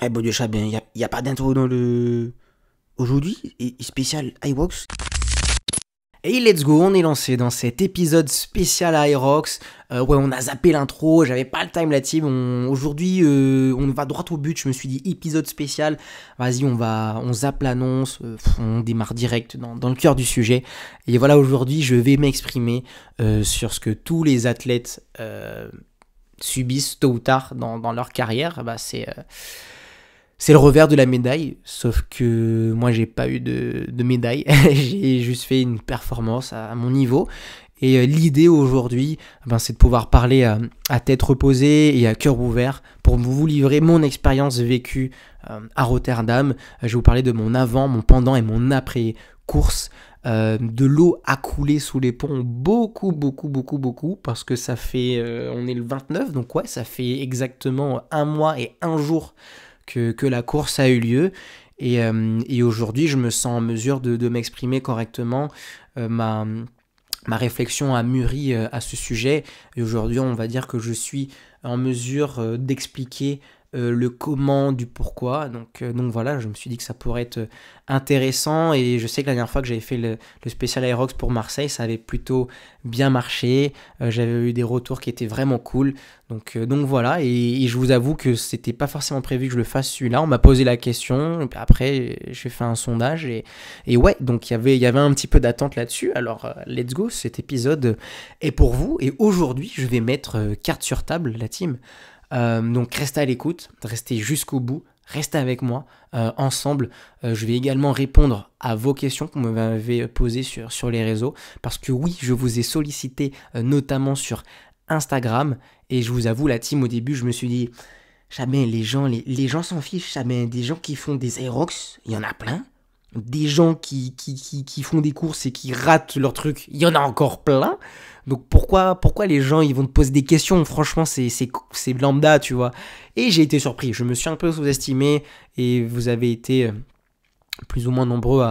Eh bon Dieu, chat, ben, y a pas d'intro dans le... Aujourd'hui, spécial iRox. Et let's go, on est lancé dans cet épisode spécial iRox. Ouais, on a zappé l'intro, j'avais pas le time la team. Aujourd'hui, on va droit au but. Je me suis dit épisode spécial. Vas-y, on zappe l'annonce, on démarre direct dans le cœur du sujet. Et voilà, aujourd'hui, je vais m'exprimer sur ce que tous les athlètes subissent tôt ou tard dans leur carrière. C'est le revers de la médaille, sauf que moi j'ai pas eu de médaille, j'ai juste fait une performance à mon niveau. Et l'idée aujourd'hui, c'est de pouvoir parler à tête reposée et à cœur ouvert pour vous livrer mon expérience vécue à Rotterdam. Je vais vous parler de mon avant, mon pendant et mon après course. De l'eau a coulé sous les ponts beaucoup, parce que ça fait, on est le 29, donc ouais, ça fait exactement un mois et un jour que la course a eu lieu. Et aujourd'hui, je me sens en mesure de m'exprimer correctement. Ma réflexion a mûri à ce sujet. Et aujourd'hui, on va dire que je suis en mesure d'expliquer le comment du pourquoi. Donc voilà, je me suis dit que ça pourrait être intéressant. Et je sais que la dernière fois que j'avais fait le spécial Aerox pour Marseille, ça avait plutôt bien marché. J'avais eu des retours qui étaient vraiment cool. Donc voilà, et je vous avoue que c'était pas forcément prévu que je le fasse celui-là. On m'a posé la question, et puis après j'ai fait un sondage et ouais, donc il y avait un petit peu d'attente là-dessus. Alors let's go, cet épisode est pour vous. Et aujourd'hui, je vais mettre carte sur table, la team. Donc restez à l'écoute, restez jusqu'au bout, restez avec moi ensemble. Je vais également répondre à vos questions que vous m'avez posées sur les réseaux, parce que oui, je vous ai sollicité notamment sur Instagram, et je vous avoue, la team, au début, je me suis dit, jamais les gens s'en fichent, jamais des gens qui font des Aerox, il y en a plein. Des gens qui font des courses et qui ratent leur truc, il y en a encore plein. Donc pourquoi les gens ils vont te poser des questions? Franchement, c'est lambda, tu vois. Et j'ai été surpris, je me suis un peu sous-estimé, et vous avez été plus ou moins nombreux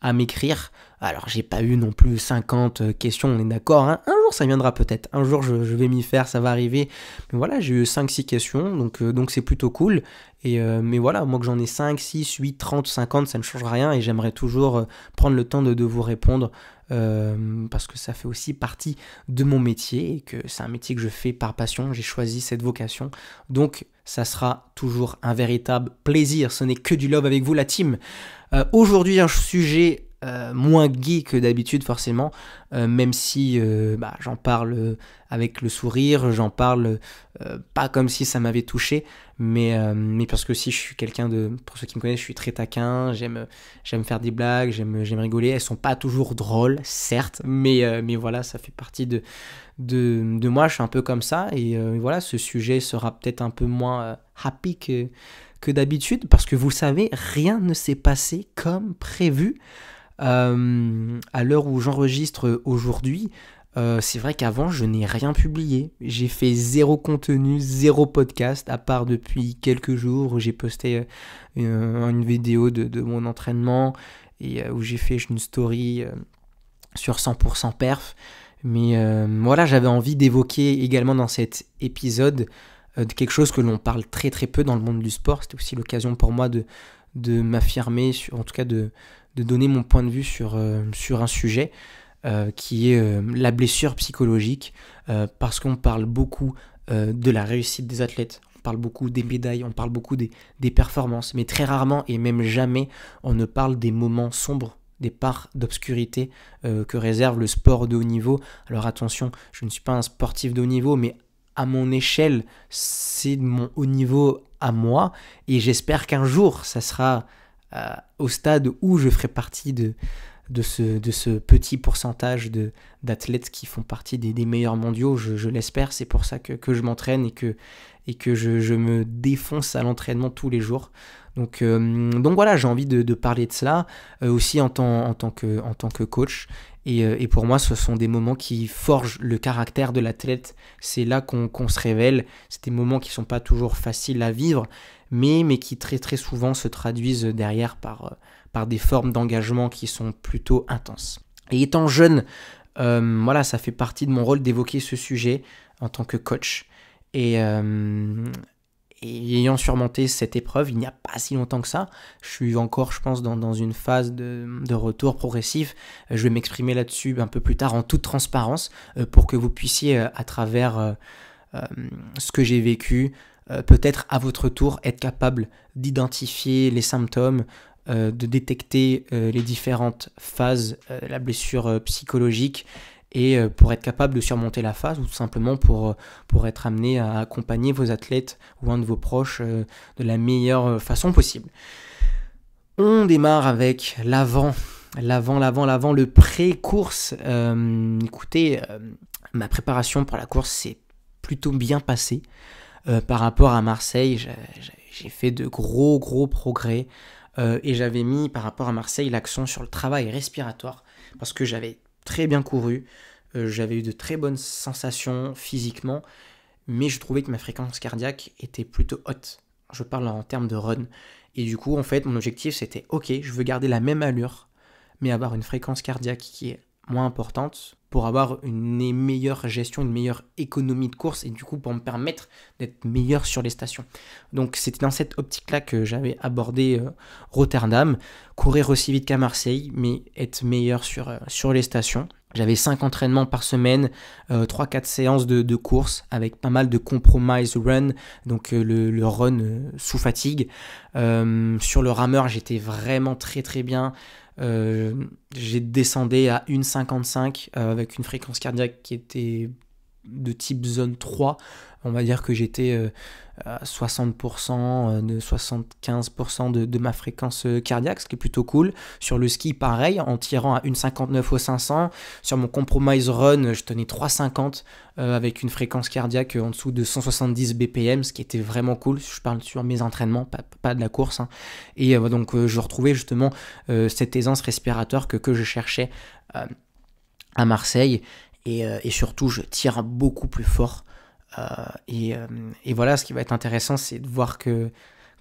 à m'écrire. Alors j'ai pas eu non plus 50 questions, on est d'accord, hein. Un jour ça viendra peut-être, un jour je vais m'y faire, ça va arriver. Mais voilà, j'ai eu 5-6 questions, donc c'est plutôt cool. Mais voilà, moi que j'en ai 5, 6, 8, 30, 50, ça ne change rien, et j'aimerais toujours prendre le temps de vous répondre, parce que ça fait aussi partie de mon métier, et que c'est un métier que je fais par passion, j'ai choisi cette vocation. Donc ça sera toujours un véritable plaisir, ce n'est que du love avec vous la team. Aujourd'hui un sujet moins gay que d'habitude forcément, même si j'en parle avec le sourire, j'en parle pas comme si ça m'avait touché, mais parce que si je suis quelqu'un pour ceux qui me connaissent, je suis très taquin, j'aime faire des blagues, j'aime rigoler, elles sont pas toujours drôles, certes, mais voilà, ça fait partie de moi, je suis un peu comme ça, et voilà, ce sujet sera peut-être un peu moins happy que d'habitude, parce que vous savez, rien ne s'est passé comme prévu. À l'heure où j'enregistre aujourd'hui, c'est vrai qu'avant je n'ai rien publié. J'ai fait zéro contenu, zéro podcast, à part depuis quelques jours où j'ai posté une vidéo de mon entraînement, et où j'ai fait une story sur 100% perf. Mais voilà, j'avais envie d'évoquer également dans cet épisode de quelque chose que l'on parle très très peu dans le monde du sport. C'était aussi l'occasion pour moi de m'affirmer, en tout cas de donner mon point de vue sur un sujet qui est la blessure psychologique, parce qu'on parle beaucoup de la réussite des athlètes, on parle beaucoup des médailles, on parle beaucoup des performances, mais très rarement et même jamais on ne parle des moments sombres, des parts d'obscurité que réserve le sport de haut niveau. Alors attention, je ne suis pas un sportif de haut niveau, mais à mon échelle, c'est mon haut niveau à moi, et j'espère qu'un jour, ça sera au stade où je ferai partie de ce petit pourcentage d'athlètes qui font partie des meilleurs mondiaux. Je l'espère, c'est pour ça que je m'entraîne, et que je me défonce à l'entraînement tous les jours. Donc voilà, j'ai envie de parler de cela, aussi en tant que coach. Et pour moi, ce sont des moments qui forgent le caractère de l'athlète. C'est là qu'on se révèle. C'est des moments qui ne sont pas toujours faciles à vivre, mais qui très très souvent se traduisent derrière par des formes d'engagement qui sont plutôt intenses. Et étant jeune, voilà, ça fait partie de mon rôle d'évoquer ce sujet en tant que coach. Et Et ayant surmonté cette épreuve, il n'y a pas si longtemps que ça, je suis encore, je pense, dans une phase de retour progressif. Je vais m'exprimer là-dessus un peu plus tard en toute transparence pour que vous puissiez, à travers ce que j'ai vécu, peut-être à votre tour être capable d'identifier les symptômes, de détecter les différentes phases de la blessure psychologique et pour être capable de surmonter la phase ou tout simplement pour être amené à accompagner vos athlètes ou un de vos proches de la meilleure façon possible. On démarre avec l'avant, le pré-course. Écoutez, ma préparation pour la course s'est plutôt bien passée. Par rapport à Marseille, j'ai fait de gros progrès et j'avais mis par rapport à Marseille l'accent sur le travail respiratoire parce que j'avais très bien couru, j'avais eu de très bonnes sensations physiquement, mais je trouvais que ma fréquence cardiaque était plutôt haute. Je parle en termes de run. Et du coup, en fait, mon objectif c'était ok, je veux garder la même allure, mais avoir une fréquence cardiaque qui est moins importante pour avoir une meilleure gestion, une meilleure économie de course et du coup pour me permettre d'être meilleur sur les stations. Donc c'était dans cette optique-là que j'avais abordé Rotterdam, courir aussi vite qu'à Marseille, mais être meilleur sur les stations. J'avais 5 entraînements par semaine, 3-4 séances de course avec pas mal de compromise run, donc le run sous fatigue. Sur le rameur, j'étais vraiment très bien. J'ai descendu à 1,55 avec une fréquence cardiaque qui était de type zone 3. On va dire que j'étais à 60%, de 75% de ma fréquence cardiaque, ce qui est plutôt cool. Sur le ski, pareil, en tirant à 1,59 au 500. Sur mon compromise run, je tenais 3,50 avec une fréquence cardiaque en dessous de 170 BPM, ce qui était vraiment cool. Je parle sur mes entraînements, pas de la course. Hein. Et donc, je retrouvais justement cette aisance respiratoire que je cherchais à Marseille. Et surtout, je tire beaucoup plus fort. Et voilà, ce qui va être intéressant, c'est de voir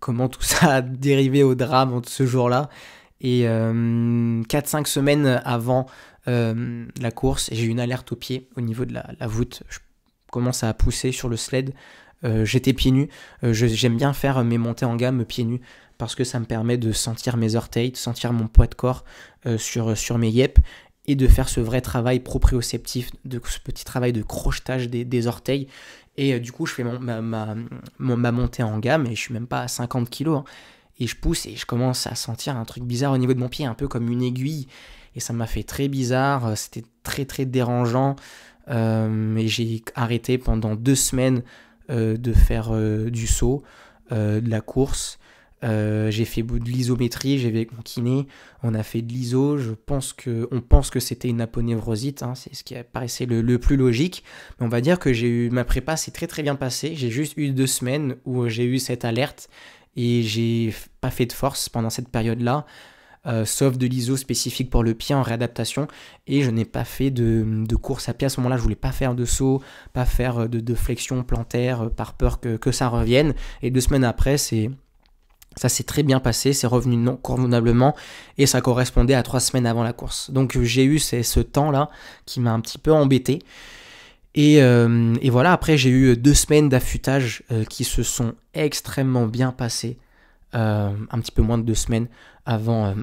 comment tout ça a dérivé au drame ce jour-là. Et 4-5 semaines avant la course, j'ai eu une alerte au pied au niveau de la voûte. Je commence à pousser sur le sled. J'étais pieds nus. J'aime bien faire mes montées en gamme pieds nus parce que ça me permet de sentir mes orteils, de sentir mon poids de corps sur mes yep. Et de faire ce vrai travail proprioceptif, de ce petit travail de crochetage des orteils. Et du coup, je fais ma montée en gamme, et je suis même pas à 50 kg. Hein, et je pousse, et je commence à sentir un truc bizarre au niveau de mon pied, un peu comme une aiguille. Et ça m'a fait très bizarre, c'était très dérangeant. Et j'ai arrêté pendant 2 semaines de faire du saut, de la course. J'ai fait de l'isométrie, j'ai avec mon kiné, on a fait de l'iso, on pense que c'était une aponevrosite, hein, c'est ce qui paraissait le plus logique, mais on va dire que ma prépa s'est très bien passée, j'ai juste eu 2 semaines où j'ai eu cette alerte et j'ai pas fait de force pendant cette période-là, sauf de l'iso spécifique pour le pied en réadaptation, et je n'ai pas fait de course à pied à ce moment-là, je voulais pas faire de saut, pas faire de flexion plantaire par peur que ça revienne, et 2 semaines après, ça s'est très bien passé, c'est revenu non convenablement et ça correspondait à 3 semaines avant la course. Donc j'ai eu ce temps-là qui m'a un petit peu embêté. Et voilà, après j'ai eu 2 semaines d'affûtage qui se sont extrêmement bien passées. Un petit peu moins de 2 semaines avant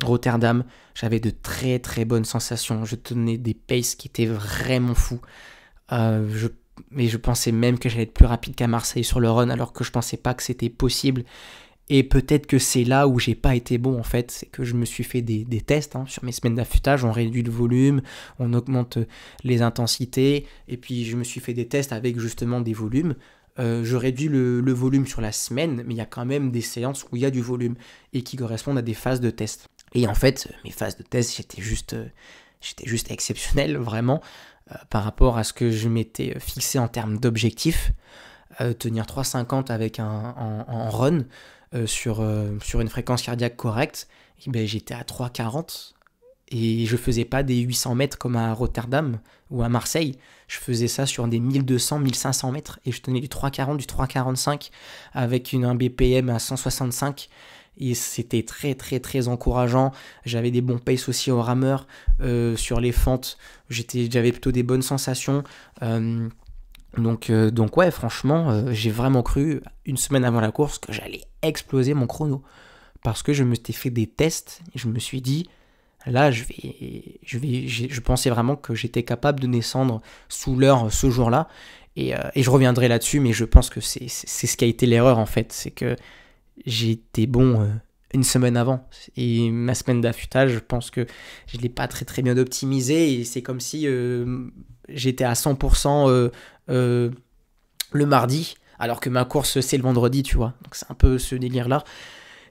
Rotterdam. J'avais de très bonnes sensations. Je tenais des paces qui étaient vraiment fous. Mais je pensais même que j'allais être plus rapide qu'à Marseille sur le run, alors que je pensais pas que c'était possible. Et peut-être que c'est là où j'ai pas été bon en fait, c'est que je me suis fait des tests sur mes semaines d'affûtage, on réduit le volume, on augmente les intensités, et puis je me suis fait des tests avec justement des volumes. Je réduis le volume sur la semaine, mais il y a quand même des séances où il y a du volume et qui correspondent à des phases de test. Et en fait, mes phases de test, j'étais juste exceptionnel, vraiment. Par rapport à ce que je m'étais fixé en termes d'objectifs, tenir 3,50 avec en run sur une fréquence cardiaque correcte, et ben, j'étais à 3,40 et je faisais pas des 800 mètres comme à Rotterdam ou à Marseille, je faisais ça sur des 1200, 1500 mètres et je tenais du 3,40, du 3,45 avec un BPM à 165. Et c'était très encourageant. J'avais des bons paces aussi au rameur sur les fentes. J'avais plutôt des bonnes sensations. Donc ouais, franchement, j'ai vraiment cru, une semaine avant la course, que j'allais exploser mon chrono. Parce que je me suis fait des tests, et je me suis dit, là, je pensais vraiment que j'étais capable de descendre sous l'heure ce jour-là. Et je reviendrai là-dessus, mais je pense que c'est ce qui a été l'erreur, en fait. C'est que j'ai été bon une semaine avant. Et ma semaine d'affûtage, je pense que je ne l'ai pas très très bien optimisé. Et c'est comme si j'étais à 100% le mardi, alors que ma course c'est le vendredi, tu vois. Donc c'est un peu ce délire-là.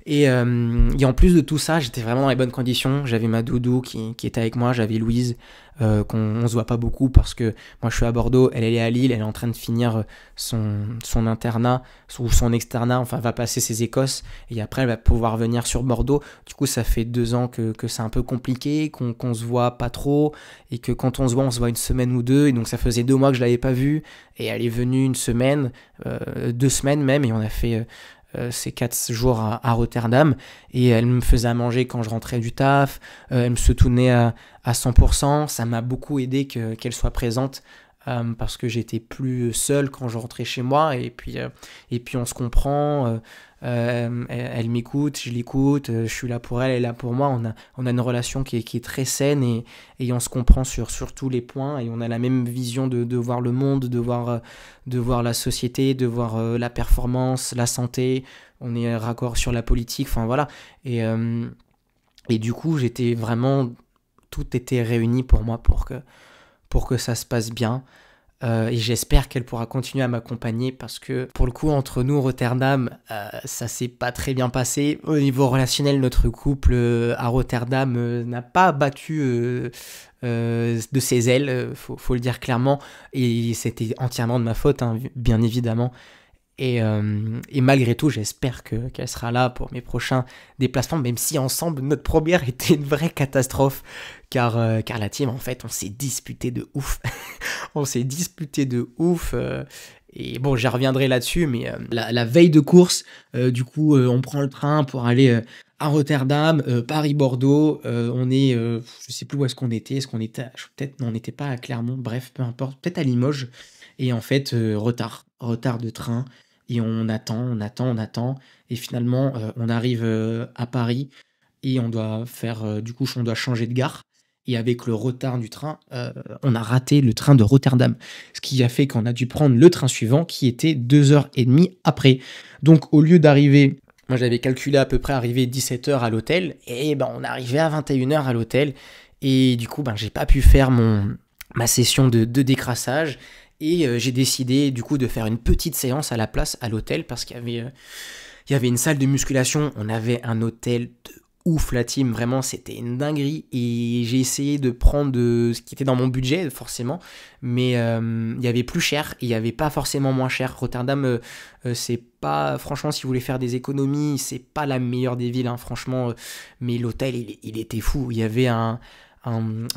Et en plus de tout ça, j'étais vraiment dans les bonnes conditions. J'avais ma doudou qui était avec moi, j'avais Louise, qu'on se voit pas beaucoup parce que moi je suis à Bordeaux, elle est à Lille, elle est en train de finir son internat ou son externat, enfin elle va passer ses Écosses et après elle va pouvoir venir sur Bordeaux. Du coup ça fait 2 ans que c'est un peu compliqué, qu'on se voit pas trop et que quand on se voit une semaine ou deux, et donc ça faisait 2 mois que je l'avais pas vue et elle est venue une semaine, 2 semaines même, et on a fait ces 4 jours à Rotterdam, et elle me faisait à manger quand je rentrais du taf, elle me soutenait à 100%, ça m'a beaucoup aidé qu'elle soit présente, parce que j'étais plus seul quand je rentrais chez moi, et puis on se comprend, elle m'écoute, je l'écoute, je suis là pour elle, elle est là pour moi, on a une relation qui est très saine, et on se comprend sur tous les points, et on a la même vision de voir le monde, de voir la société, de voir la performance, la santé, on est raccord sur la politique, enfin voilà, et du coup j'étais vraiment, tout était réuni pour moi pour que ça se passe bien. Et j'espère qu'elle pourra continuer à m'accompagner parce que pour le coup, entre nous, Rotterdam, ça s'est pas très bien passé. Au niveau relationnel, notre couple à Rotterdam n'a pas battu de ses ailes, faut le dire clairement, et c'était entièrement de ma faute, hein, bien évidemment. Et malgré tout, j'espère qu'elle sera là pour mes prochains déplacements, même si ensemble, notre première était une vraie catastrophe, car la team, en fait, on s'est disputé de ouf. On s'est disputé de ouf. Et bon, j'y reviendrai là-dessus, mais la veille de course, du coup, on prend le train pour aller à Rotterdam, Paris-Bordeaux. On est, je sais plus où est-ce qu'on était. Est-ce qu'on était, peut-être, non, on n'était pas à Clermont. Bref, peu importe, peut-être à Limoges. Et en fait, retard de train. Et on attend. Et finalement, on arrive à Paris et on doit du coup, on doit changer de gare. Et avec le retard du train, on a raté le train de Rotterdam. Ce qui a fait qu'on a dû prendre le train suivant qui était 2h30 après. Donc au lieu d'arriver, moi j'avais calculé à peu près arriver 17h à l'hôtel, et ben on est arrivé à 21h à l'hôtel. Et du coup, ben, j'ai pas pu faire ma session de décrassage. Et j'ai décidé du coup de faire une petite séance à la place à l'hôtel parce qu'il y avait une salle de musculation. On avait un hôtel de ouf, la team, vraiment c'était une dinguerie, et j'ai essayé de prendre ce qui était dans mon budget forcément, mais il y avait plus cher et il y avait pas forcément moins cher. Rotterdam, c'est pas, franchement, si vous voulez faire des économies, c'est pas la meilleure des villes, hein, franchement, mais l'hôtel il était fou. Il y avait en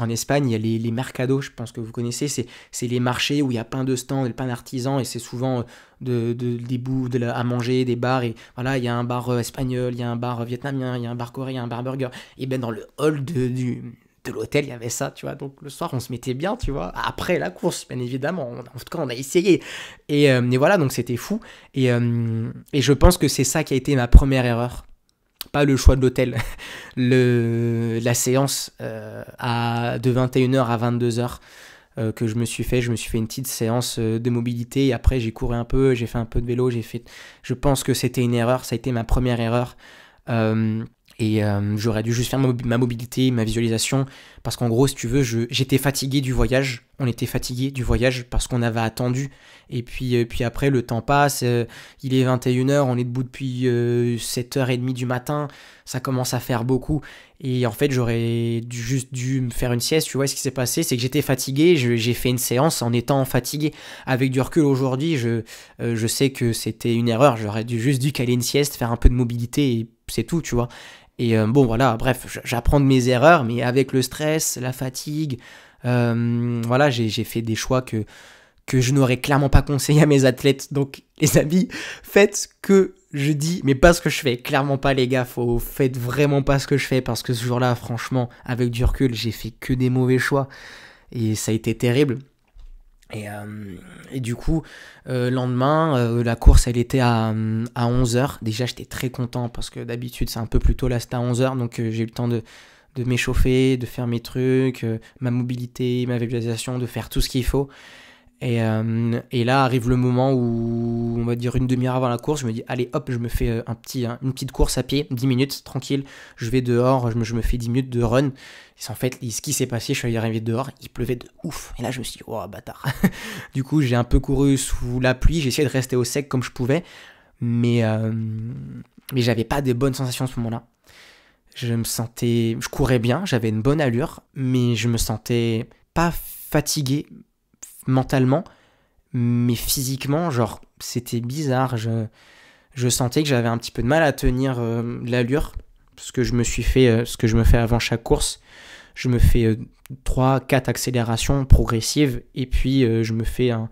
Espagne, il y a les mercados, je pense que vous connaissez, c'est les marchés où il y a plein de stands, plein d'artisans, et c'est souvent des bouts à manger, des bars, et voilà, il y a un bar espagnol, il y a un bar vietnamien, il y a un bar coréen, un bar burger, et ben dans le hall de l'hôtel, il y avait ça, tu vois, donc le soir, on se mettait bien, tu vois, après la course, bien évidemment, en tout cas, on a essayé, et voilà, donc c'était fou, et je pense que c'est ça qui a été ma première erreur. Pas le choix de l'hôtel, la séance de 21h à 22h que je me suis fait une petite séance de mobilité, et après j'ai couru un peu, j'ai fait un peu de vélo, je pense que c'était une erreur, ça a été ma première erreur, j'aurais dû juste faire ma mobilité, ma visualisation, parce qu'en gros, si tu veux, j'étais fatigué du voyage, on était fatigué du voyage parce qu'on avait attendu, et puis après le temps passe, il est 21h, on est debout depuis 7h30 du matin, ça commence à faire beaucoup, et en fait j'aurais juste dû me faire une sieste. Tu vois, ce qui s'est passé, c'est que j'étais fatigué, j'ai fait une séance en étant fatigué. Avec du recul aujourd'hui, je sais que c'était une erreur, j'aurais juste dû caler une sieste, faire un peu de mobilité, et c'est tout, tu vois. Et bon, voilà, bref, j'apprends de mes erreurs, mais avec le stress, la fatigue, voilà, j'ai fait des choix que je n'aurais clairement pas conseillé à mes athlètes. Donc, les amis, faites ce que je dis, mais pas ce que je fais. Clairement pas, les gars, faites vraiment pas ce que je fais, parce que ce jour-là, franchement, avec du recul, j'ai fait que des mauvais choix, et ça a été terrible. Et du coup, lendemain, la course, elle était à 11h. Déjà, j'étais très content parce que d'habitude, c'est un peu plus tôt. Là, c'était à 11h. Donc, j'ai eu le temps de m'échauffer, de faire mes trucs, ma mobilité, ma visualisation, de faire tout ce qu'il faut. Et là arrive le moment où, on va dire une demi-heure avant la course, je me dis, allez hop, je me fais une petite course à pied, 10 minutes, tranquille, je vais dehors, je me fais 10 minutes de run. Et en fait, ce qui s'est passé, je suis arrivé dehors, il pleuvait de ouf. Et là, je me suis dit, oh bâtard. Du coup, j'ai un peu couru sous la pluie, j'ai essayé de rester au sec comme je pouvais, mais j'avais pas de bonnes sensations à ce moment-là. Je courais bien, j'avais une bonne allure, mais je me sentais pas fatigué mentalement, mais physiquement, genre, c'était bizarre. Je sentais que j'avais un petit peu de mal à tenir l'allure, parce que je me suis fait ce que je me fais avant chaque course. Je me fais 3-4 accélérations progressives, et puis je me fais un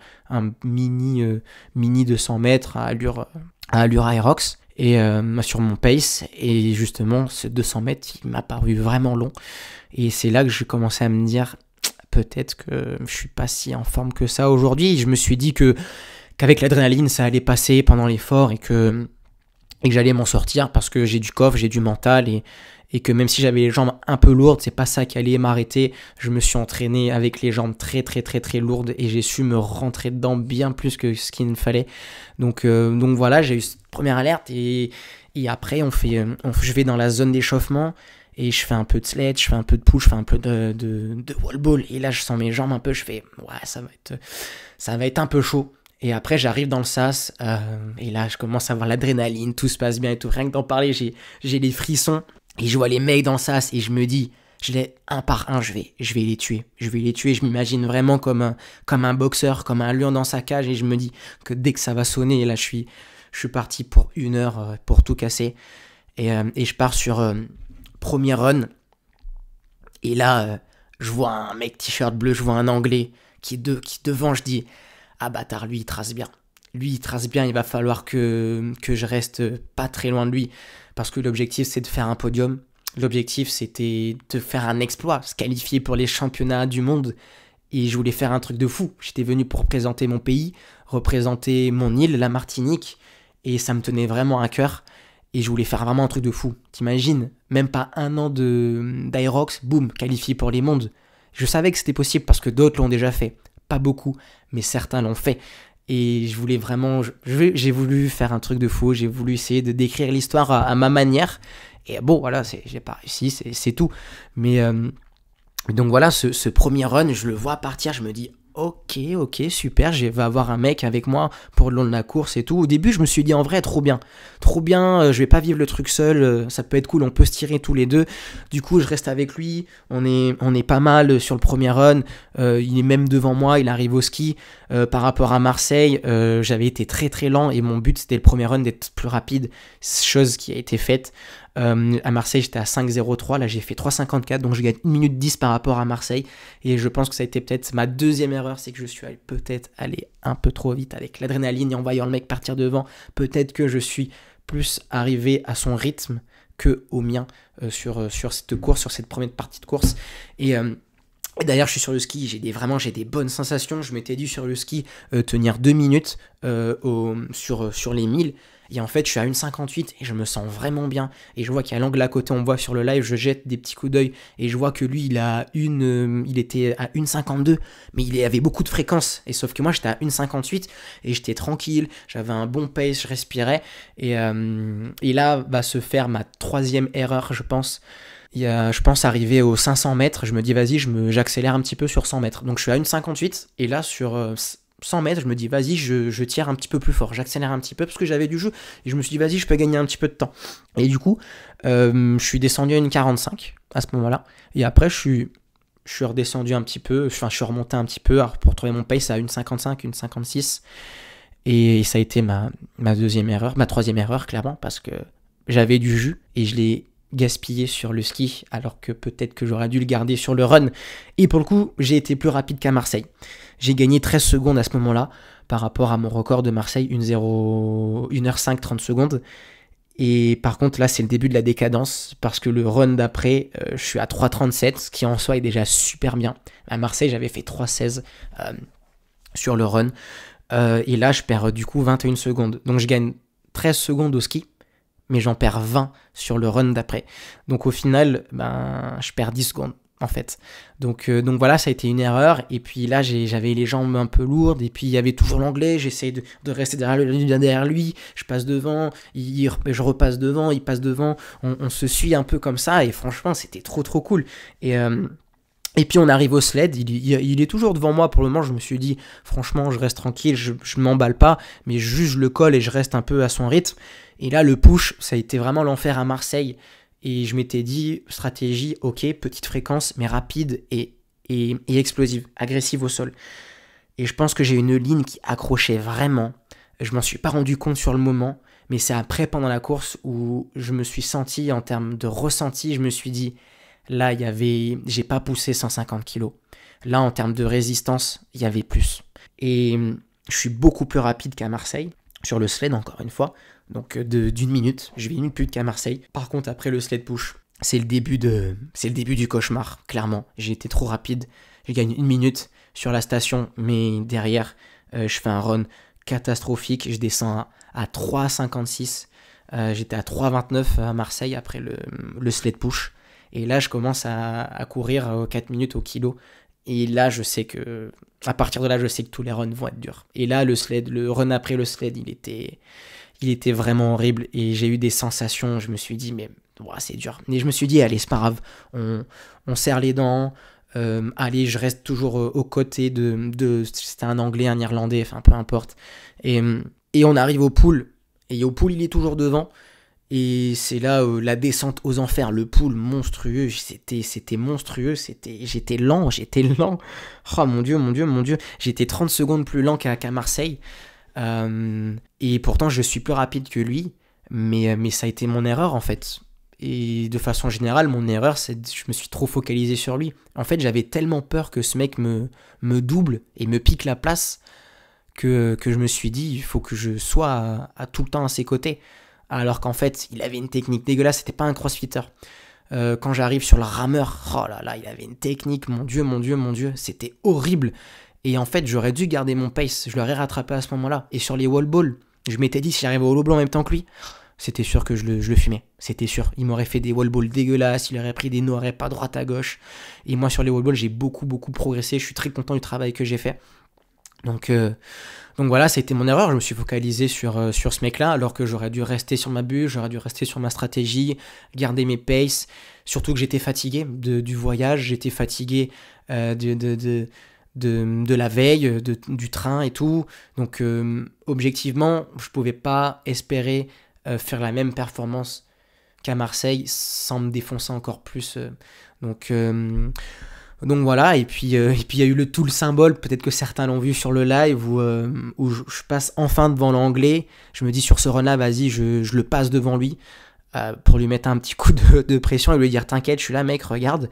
mini 200 mètres à allure Aerox, et sur mon pace. Et justement, ce 200 mètres, il m'a paru vraiment long. Et c'est là que je commençais à me dire, peut-être que je suis pas si en forme que ça aujourd'hui. Je me suis dit qu'avec l'adrénaline, ça allait passer pendant l'effort, et que j'allais m'en sortir, parce que j'ai du coffre, j'ai du mental, et que même si j'avais les jambes un peu lourdes, c'est pas ça qui allait m'arrêter. Je me suis entraîné avec les jambes très très très très lourdes, et j'ai su me rentrer dedans bien plus que ce qu'il me fallait. Donc voilà, j'ai eu cette première alerte, et après je vais dans la zone d'échauffement, et je fais un peu de sledge, je fais un peu de push, je fais un peu de wall ball, et là je sens mes jambes un peu, je fais ouais, ça va être un peu chaud. Et après j'arrive dans le sas, et là je commence à avoir l'adrénaline, tout se passe bien et tout. Rien que d'en parler, j'ai les frissons, et je vois les mecs dans le sas, et je me dis, un par un, je vais les tuer. Je vais les tuer, je m'imagine vraiment comme un boxeur, comme un lion dans sa cage, et je me dis que dès que ça va sonner, et là je suis parti pour 1 heure pour tout casser. Et je pars sur premier run, et là je vois un mec t-shirt bleu, je vois un anglais qui devant, je dis, ah bâtard, lui il trace bien, il va falloir que je reste pas très loin de lui, parce que l'objectif c'est de faire un podium, l'objectif c'était de faire un exploit, se qualifier pour les championnats du monde, et je voulais faire un truc de fou. J'étais venu pour représenter mon pays, représenter mon île, la Martinique, et ça me tenait vraiment à cœur. Et je voulais faire vraiment un truc de fou. T'imagines, même pas un an d'Aerox, boum, qualifié pour les mondes. Je savais que c'était possible parce que d'autres l'ont déjà fait. Pas beaucoup, mais certains l'ont fait. Et je voulais vraiment, j'ai voulu faire un truc de fou. J'ai voulu essayer de décrire l'histoire à ma manière. Et bon, voilà, j'ai pas réussi, c'est tout. Mais donc voilà, ce premier run, je le vois partir, je me dis, ok, super, je vais avoir un mec avec moi pour le long de la course et tout. Au début, je me suis dit, en vrai, trop bien, je vais pas vivre le truc seul, ça peut être cool, on peut se tirer tous les deux. Du coup, je reste avec lui, on est pas mal sur le premier run, il est même devant moi, il arrive au ski. Par rapport à Marseille, j'avais été très très lent, et mon but c'était le premier run d'être plus rapide, chose qui a été faite. À Marseille, j'étais à 5,03, là j'ai fait 3,54, donc je gagne 1 minute 10 par rapport à Marseille, et je pense que ça a été peut-être ma deuxième erreur, c'est que je suis peut-être allé un peu trop vite avec l'adrénaline et en voyant le mec partir devant. Peut-être que je suis plus arrivé à son rythme que au mien sur cette course, sur cette première partie de course. Et d'ailleurs, je suis sur le ski, j'ai des bonnes sensations. Je m'étais dit sur le ski tenir 2 minutes sur les 1000. Et en fait, je suis à 1,58 et je me sens vraiment bien. Et je vois qu'il y a l'angle à côté, on me voit sur le live, je jette des petits coups d'œil. Et je vois que lui, il était à 1,52, mais il avait beaucoup de fréquences. Et sauf que moi, j'étais à 1,58 et j'étais tranquille, j'avais un bon pace, je respirais. Et là, va se faire ma 3e erreur, je pense. Je pense arriver aux 500 mètres, je me dis vas-y, j'accélère un petit peu sur 100 mètres. Donc je suis à 1,58 et là sur 100 mètres, je me dis vas-y, je tire un petit peu plus fort, j'accélère un petit peu parce que j'avais du jeu, et je me suis dit vas-y, je peux gagner un petit peu de temps. Et du coup, je suis descendu à 1,45 à ce moment-là, et après je suis redescendu un petit peu, enfin je suis remonté un petit peu pour trouver mon pace à 1,55, 1,56, et ça a été ma troisième erreur clairement, parce que j'avais du jus et je l'ai gaspillé sur le ski, alors que peut-être que j'aurais dû le garder sur le run. Et pour le coup, j'ai été plus rapide qu'à Marseille. J'ai gagné 13 secondes à ce moment-là par rapport à mon record de Marseille, 1h05, 30 secondes. Et par contre, là, c'est le début de la décadence, parce que le run d'après, je suis à 3,37, ce qui en soi est déjà super bien. À Marseille, j'avais fait 3,16. sur le run. Et là, je perds du coup 21 secondes. Donc je gagne 13 secondes au ski, mais j'en perds 20 sur le run d'après. Donc au final, je perds 10 secondes en fait. Donc voilà, ça a été une erreur. Et puis là, j'avais les jambes un peu lourdes. Et puis il y avait toujours l'anglais. J'essaye de rester derrière lui. Je passe devant. Je repasse devant. Il passe devant. On se suit un peu comme ça. Et franchement, c'était trop cool. Et puis on arrive au sled, il est toujours devant moi pour le moment, je me suis dit franchement je reste tranquille, je m'emballe pas, mais juste je le colle et je reste un peu à son rythme. Et là le push, ça a été vraiment l'enfer à Marseille. Et je m'étais dit, stratégie, ok, petite fréquence, mais rapide et explosive, agressive au sol. Et je pense que j'ai une ligne qui accrochait vraiment. Je m'en suis pas rendu compte sur le moment, mais c'est après pendant la course où je me suis senti, en termes de ressenti, je me suis dit... Là, j'ai pas poussé 150 kilos. Là, en termes de résistance, il y avait plus. Et je suis beaucoup plus rapide qu'à Marseille, sur le sled encore une fois. Donc d'une minute, je vais une minute plus qu'à Marseille. Par contre, après le sled push, c'est le début du cauchemar, clairement. J'ai été trop rapide. Je gagne une minute sur la station, mais derrière, je fais un run catastrophique. Je descends à 3,56. J'étais à 3,29 à Marseille après le sled push. Et là, je commence à courir 4 minutes au kilo. Et là, à partir de là, je sais que tous les runs vont être durs. Et là, le run après le sled, il était vraiment horrible. Et j'ai eu des sensations, je me suis dit, mais c'est dur. Et je me suis dit, allez, c'est pas grave, on serre les dents. Allez, je reste toujours aux côtés c'était un Anglais, un Irlandais, enfin peu importe. Et on arrive au pool. Et au pool, il est toujours devant. Et c'est là la descente aux enfers, le pool monstrueux, c'était monstrueux, j'étais lent. Oh mon Dieu, j'étais 30 secondes plus lent qu'à Marseille. Et pourtant je suis plus rapide que lui, mais ça a été mon erreur en fait. Et de façon générale, mon erreur, c'est que je me suis trop focalisé sur lui. En fait, j'avais tellement peur que ce mec me double et me pique la place que je me suis dit, il faut que je sois à tout le temps à ses côtés. Alors qu'en fait, il avait une technique dégueulasse, c'était pas un crossfitter. Quand j'arrive sur le rameur, oh là là, il avait une technique, mon Dieu, c'était horrible. Et en fait, j'aurais dû garder mon pace, je l'aurais rattrapé à ce moment-là. Et sur les wall balls, je m'étais dit, si j'arrivais au wall ball en même temps que lui, c'était sûr que je le fumais, c'était sûr. Il m'aurait fait des wall balls dégueulasses, il aurait pris des no-reps à droite à gauche. Et moi, sur les wall balls, j'ai beaucoup progressé, je suis très content du travail que j'ai fait. Donc voilà, ça a été mon erreur, je me suis focalisé sur ce mec-là, alors que j'aurais dû rester sur ma bûche, j'aurais dû rester sur ma stratégie, garder mes paces, surtout que j'étais fatigué du voyage, j'étais fatigué de la veille, du train et tout, donc objectivement, je pouvais pas espérer faire la même performance qu'à Marseille sans me défoncer encore plus, donc voilà, et puis il y a eu tout le symbole, peut-être que certains l'ont vu sur le live, où je passe enfin devant l'anglais. Je me dis sur ce run-là, vas-y, je le passe devant lui, pour lui mettre un petit coup de pression et lui dire t'inquiète, je suis là mec, regarde.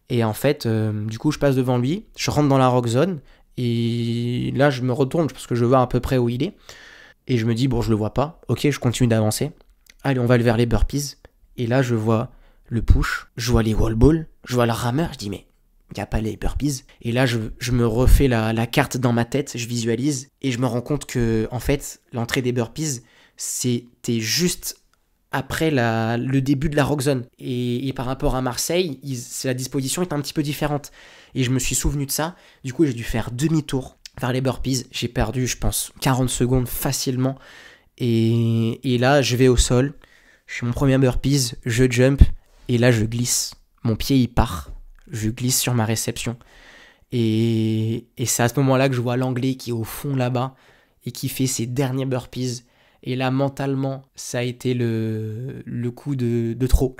Et en fait, du coup, je passe devant lui, je rentre dans la rock zone, et là je me retourne parce que je vois à peu près où il est. Et je me dis, bon, je le vois pas, ok, je continue d'avancer. Allez, on va vers les burpees. Et là, je vois le push, je vois les wall balls, je vois le rameur, je dis mais... il n'y a pas les burpees. Et là, je me refais la carte dans ma tête, je visualise, et je me rends compte que, en fait, l'entrée des burpees, c'était juste après le début de la rock zone. Et par rapport à Marseille, la disposition est un petit peu différente. Et je me suis souvenu de ça. Du coup, j'ai dû faire demi-tour vers les burpees. J'ai perdu, je pense, 40 secondes facilement. Et là, je vais au sol. Je fais mon premier burpees, je jump, et là, je glisse. Mon pied, il part. Je glisse sur ma réception. Et c'est à ce moment-là que je vois l'anglais qui est au fond là-bas et qui fait ses derniers burpees. Et là, mentalement, ça a été le coup de trop.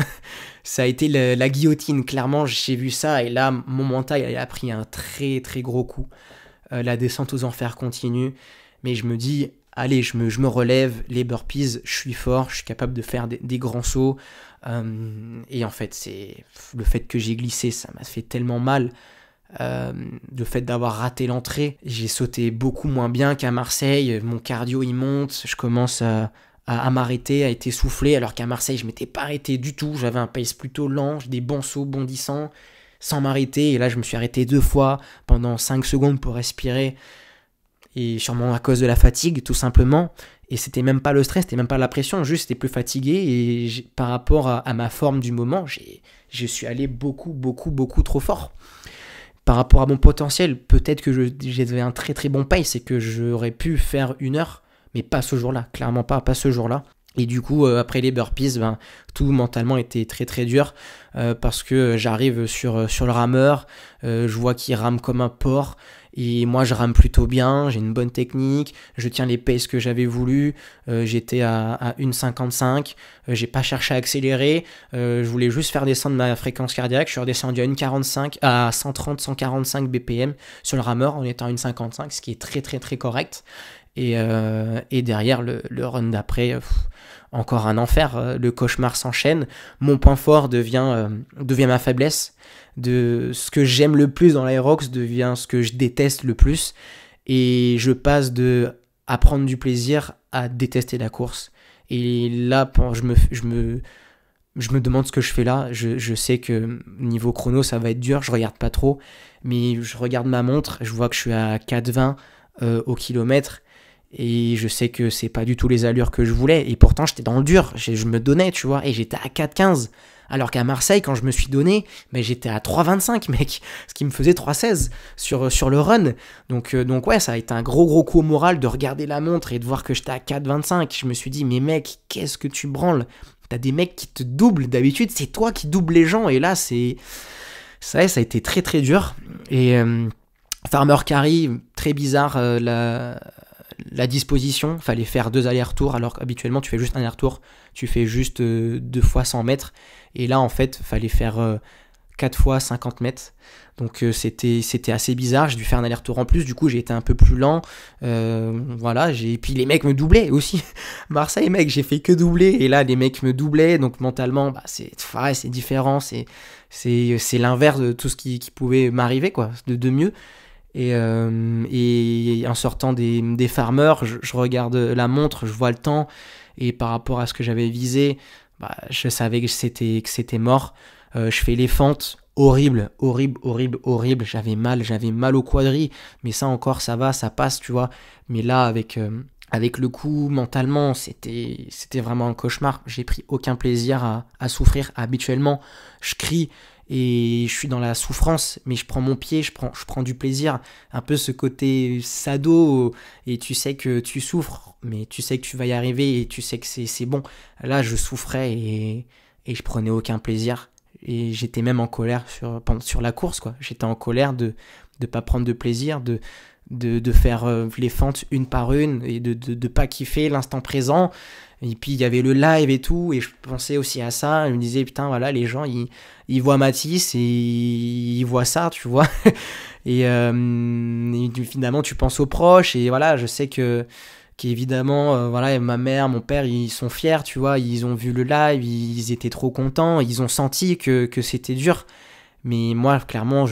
Ça a été la guillotine. Clairement, j'ai vu ça et là, mon mental il a pris un très très gros coup. La descente aux enfers continue. Mais je me dis, allez, je me relève. Les burpees, je suis fort. Je suis capable de faire des grands sauts. Et en fait, c'est le fait que j'ai glissé, ça m'a fait tellement mal. Le fait d'avoir raté l'entrée, j'ai sauté beaucoup moins bien qu'à Marseille. Mon cardio il monte, je commence à m'arrêter, à être essoufflé, alors qu'à Marseille je m'étais pas arrêté du tout. J'avais un pace plutôt lent, des bons sauts bondissants sans m'arrêter. Et là je me suis arrêté 2 fois pendant 5 secondes pour respirer. Et sûrement à cause de la fatigue, tout simplement. Et c'était même pas le stress, c'était même pas la pression, juste j'étais plus fatigué. Et par rapport à ma forme du moment, je suis allé beaucoup trop fort. Par rapport à mon potentiel, peut-être que j'avais un très très bon pace et que j'aurais pu faire 1 heure, mais pas ce jour-là, clairement pas ce jour-là. Et du coup, après les burpees, tout mentalement était très très dur parce que j'arrive sur le rameur, je vois qu'il rame comme un porc et moi je rame plutôt bien, j'ai une bonne technique, je tiens les paces que j'avais voulu, j'étais à 1,55, j'ai pas cherché à accélérer, je voulais juste faire descendre ma fréquence cardiaque, je suis redescendu à 1,45, à 130-145 BPM sur le rameur en étant à 1,55, ce qui est très très très correct. Et derrière le run d'après, encore un enfer, le cauchemar s'enchaîne, mon point fort devient ma faiblesse, de ce que j'aime le plus dans l'aérox devient ce que je déteste le plus, et je passe de à prendre du plaisir à détester la course. Et là, je me demande ce que je fais là, je sais que niveau chrono ça va être dur, je regarde pas trop, mais je regarde ma montre, je vois que je suis à 4,20 au kilomètre, et je sais que c'est pas du tout les allures que je voulais, et pourtant j'étais dans le dur, je me donnais, tu vois, et j'étais à 4,15, alors qu'à Marseille, quand je me suis donné, j'étais à 3,25, mec, ce qui me faisait 3,16 sur le run. Donc ouais, ça a été un gros coup au moral de regarder la montre et de voir que j'étais à 4,25. Je me suis dit, mais mec, qu'est-ce que tu branles? T'as des mecs qui te doublent, d'habitude c'est toi qui doubles les gens, et là ça a été très très dur. Et Farmer Carry, très bizarre, la disposition, fallait faire 2 allers-retours, alors qu'habituellement tu fais juste un aller-retour, tu fais juste 2 fois 100 mètres, et là en fait fallait faire 4 fois 50 mètres, donc c'était assez bizarre, j'ai dû faire un aller-retour en plus, du coup j'ai été un peu plus lent, voilà, et puis les mecs me doublaient aussi, Marseille mec, j'ai fait que doubler, et là les mecs me doublaient, donc mentalement c'est différent, c'est l'inverse de tout ce qui pouvait m'arriver, quoi, de mieux. Et en sortant des farmers, je regarde la montre, je vois le temps, et par rapport à ce que j'avais visé, je savais que c'était mort. Je fais les fentes, horrible, j'avais mal au quadri, mais ça encore ça va, ça passe, tu vois. Mais là avec le coup, mentalement, c'était vraiment un cauchemar. J'ai pris aucun plaisir à souffrir. Habituellement, je crie et je suis dans la souffrance, mais je prends mon pied, je prends du plaisir. Un peu ce côté sado, et tu sais que tu souffres, mais tu sais que tu vas y arriver et tu sais que c'est bon. Là, je souffrais et je prenais aucun plaisir. Et j'étais même en colère sur la course, quoi. J'étais en colère de pas prendre de plaisir, de faire les fentes une par une et de pas kiffer l'instant présent. Et puis il y avait le live et tout, et je pensais aussi à ça. Je me disais, putain, voilà, les gens ils voient Mathis et ils voient ça, tu vois. Et finalement tu penses aux proches, et voilà, je sais qu'évidemment voilà, ma mère, mon père, ils sont fiers, tu vois, ils ont vu le live, ils étaient trop contents, ils ont senti que c'était dur. Mais moi, clairement,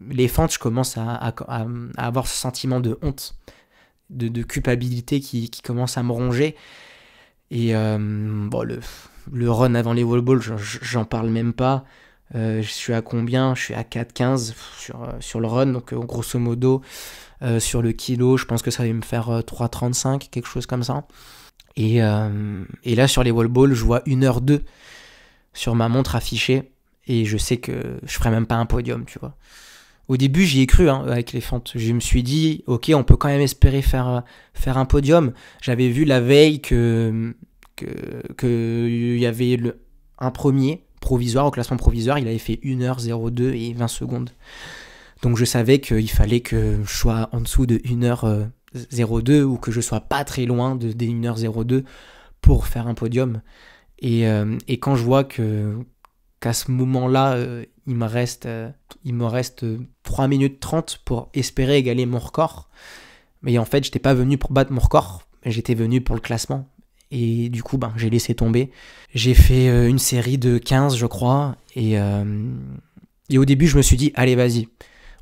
les fentes, je commence à avoir ce sentiment de honte, de culpabilité qui commence à me ronger. Et bon, le run avant les wall balls, j'en parle même pas. Je suis à combien? Je suis à 4,15 sur le run, donc grosso modo, sur le kilo, je pense que ça va me faire 3,35, quelque chose comme ça. Et là, sur les wall balls, je vois 1h02 sur ma montre affichée. Et je sais que je ferai même pas un podium, tu vois. Au début, j'y ai cru avec les fentes. Je me suis dit, ok, on peut quand même espérer faire un podium. J'avais vu la veille que y avait un premier provisoire, au classement provisoire, il avait fait 1h02 et 20 secondes. Donc je savais qu'il fallait que je sois en dessous de 1h02 ou que je sois pas très loin des 1h02 pour faire un podium. Et quand je vois qu'à ce moment-là, il me reste 3 minutes 30 pour espérer égaler mon record. Mais en fait, j'étais pas venu pour battre mon record, j'étais venu pour le classement. Et du coup, j'ai laissé tomber. J'ai fait une série de 15, je crois. Et au début, je me suis dit, allez, vas-y,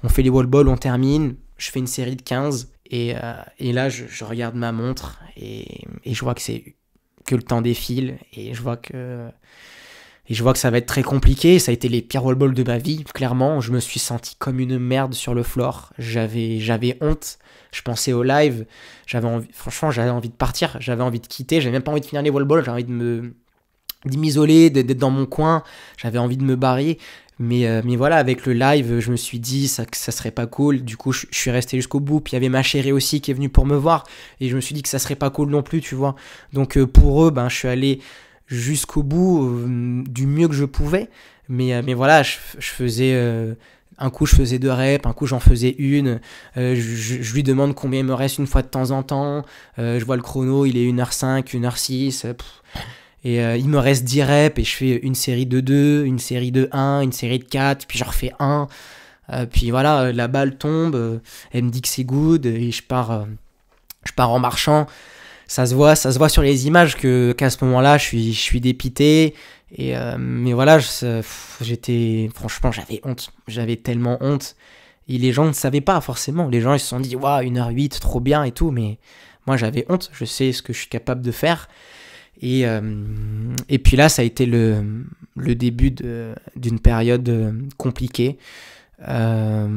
on fait les wall balls, on termine. Je fais une série de 15. Et là, je regarde ma montre et je vois que le temps défile. Et je vois que Et je vois que ça va être très compliqué. Ça a été les pires wall balls de ma vie, clairement. Je me suis senti comme une merde sur le floor. J'avais honte. Je pensais au live. Franchement, j'avais envie de partir. J'avais envie de quitter. J'avais même pas envie de finir les wall balls. J'avais envie de m'isoler, d'être dans mon coin. J'avais envie de me barrer. Mais voilà, avec le live, je me suis dit que ça serait pas cool. Du coup, je suis resté jusqu'au bout. Puis il y avait ma chérie aussi qui est venue pour me voir. Et je me suis dit que ça serait pas cool non plus, tu vois. Donc pour eux, je suis allé jusqu'au bout du mieux que je pouvais. Mais voilà, je faisais... un coup, je faisais 2 reps, un coup, j'en faisais une. Je lui demande combien il me reste une fois de temps en temps. Je vois le chrono, il est 1h05, 1h06. Et il me reste 10 reps et je fais une série de 2, une série de 1, une série de 4, puis j'en refais 1. Puis voilà, la balle tombe, elle me dit que c'est good et je pars en marchant. Ça se voit sur les images qu'à ce moment-là, je suis dépité. Mais voilà, franchement, j'avais honte. J'avais tellement honte. Et les gens ne savaient pas forcément. Les gens, ils se sont dit, waouh, 1h08, trop bien et tout. Mais moi, j'avais honte. Je sais ce que je suis capable de faire. Et puis là, ça a été le début d'une période compliquée. En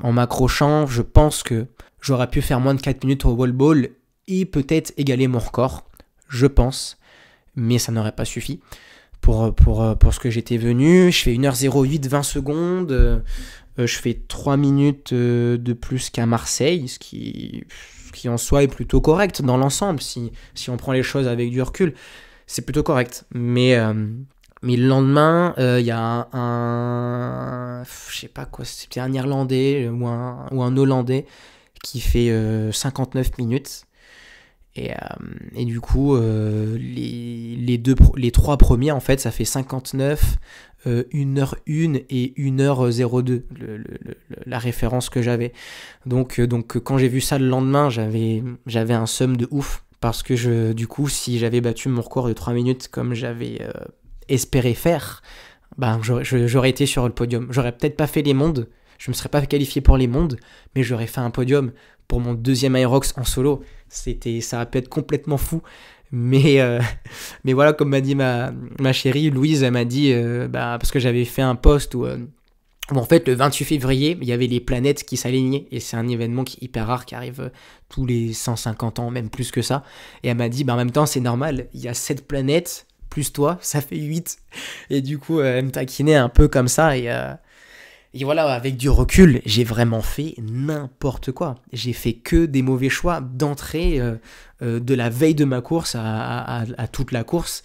m'accrochant, je pense que j'aurais pu faire moins de 4 minutes au wall ball et peut-être égaler mon record, je pense, mais ça n'aurait pas suffi pour ce que j'étais venu. Je fais 1h08, 20 secondes, je fais 3 minutes de plus qu'à Marseille, ce qui en soi est plutôt correct dans l'ensemble, si on prend les choses avec du recul, c'est plutôt correct. Mais le lendemain, il y a je sais pas quoi, c'était un Irlandais ou un Hollandais qui fait 59 minutes. Et du coup, les 3 premiers, en fait, ça fait 59, 1h01 et 1h02, la référence que j'avais. Donc quand j'ai vu ça le lendemain, j'avais un seum de ouf. Parce que du coup, si j'avais battu mon record de 3 minutes comme j'avais espéré faire, j'aurais été sur le podium. J'aurais peut-être pas fait les mondes, je me serais pas qualifié pour les mondes, mais j'aurais fait un podium pour mon deuxième Aerox en solo. Ça aurait pu être complètement fou. Mais voilà, comme m'a dit ma chérie, Louise, elle m'a dit, parce que j'avais fait un post où en fait, le 28 février, il y avait les planètes qui s'alignaient. Et c'est un événement qui est hyper rare, qui arrive tous les 150 ans, même plus que ça. Et elle m'a dit, en même temps, c'est normal, il y a 7 planètes, plus toi, ça fait 8. Et du coup, elle me taquinait un peu comme ça. Et voilà, avec du recul, j'ai vraiment fait n'importe quoi. J'ai fait que des mauvais choix d'entrée de la veille de ma course à toute la course.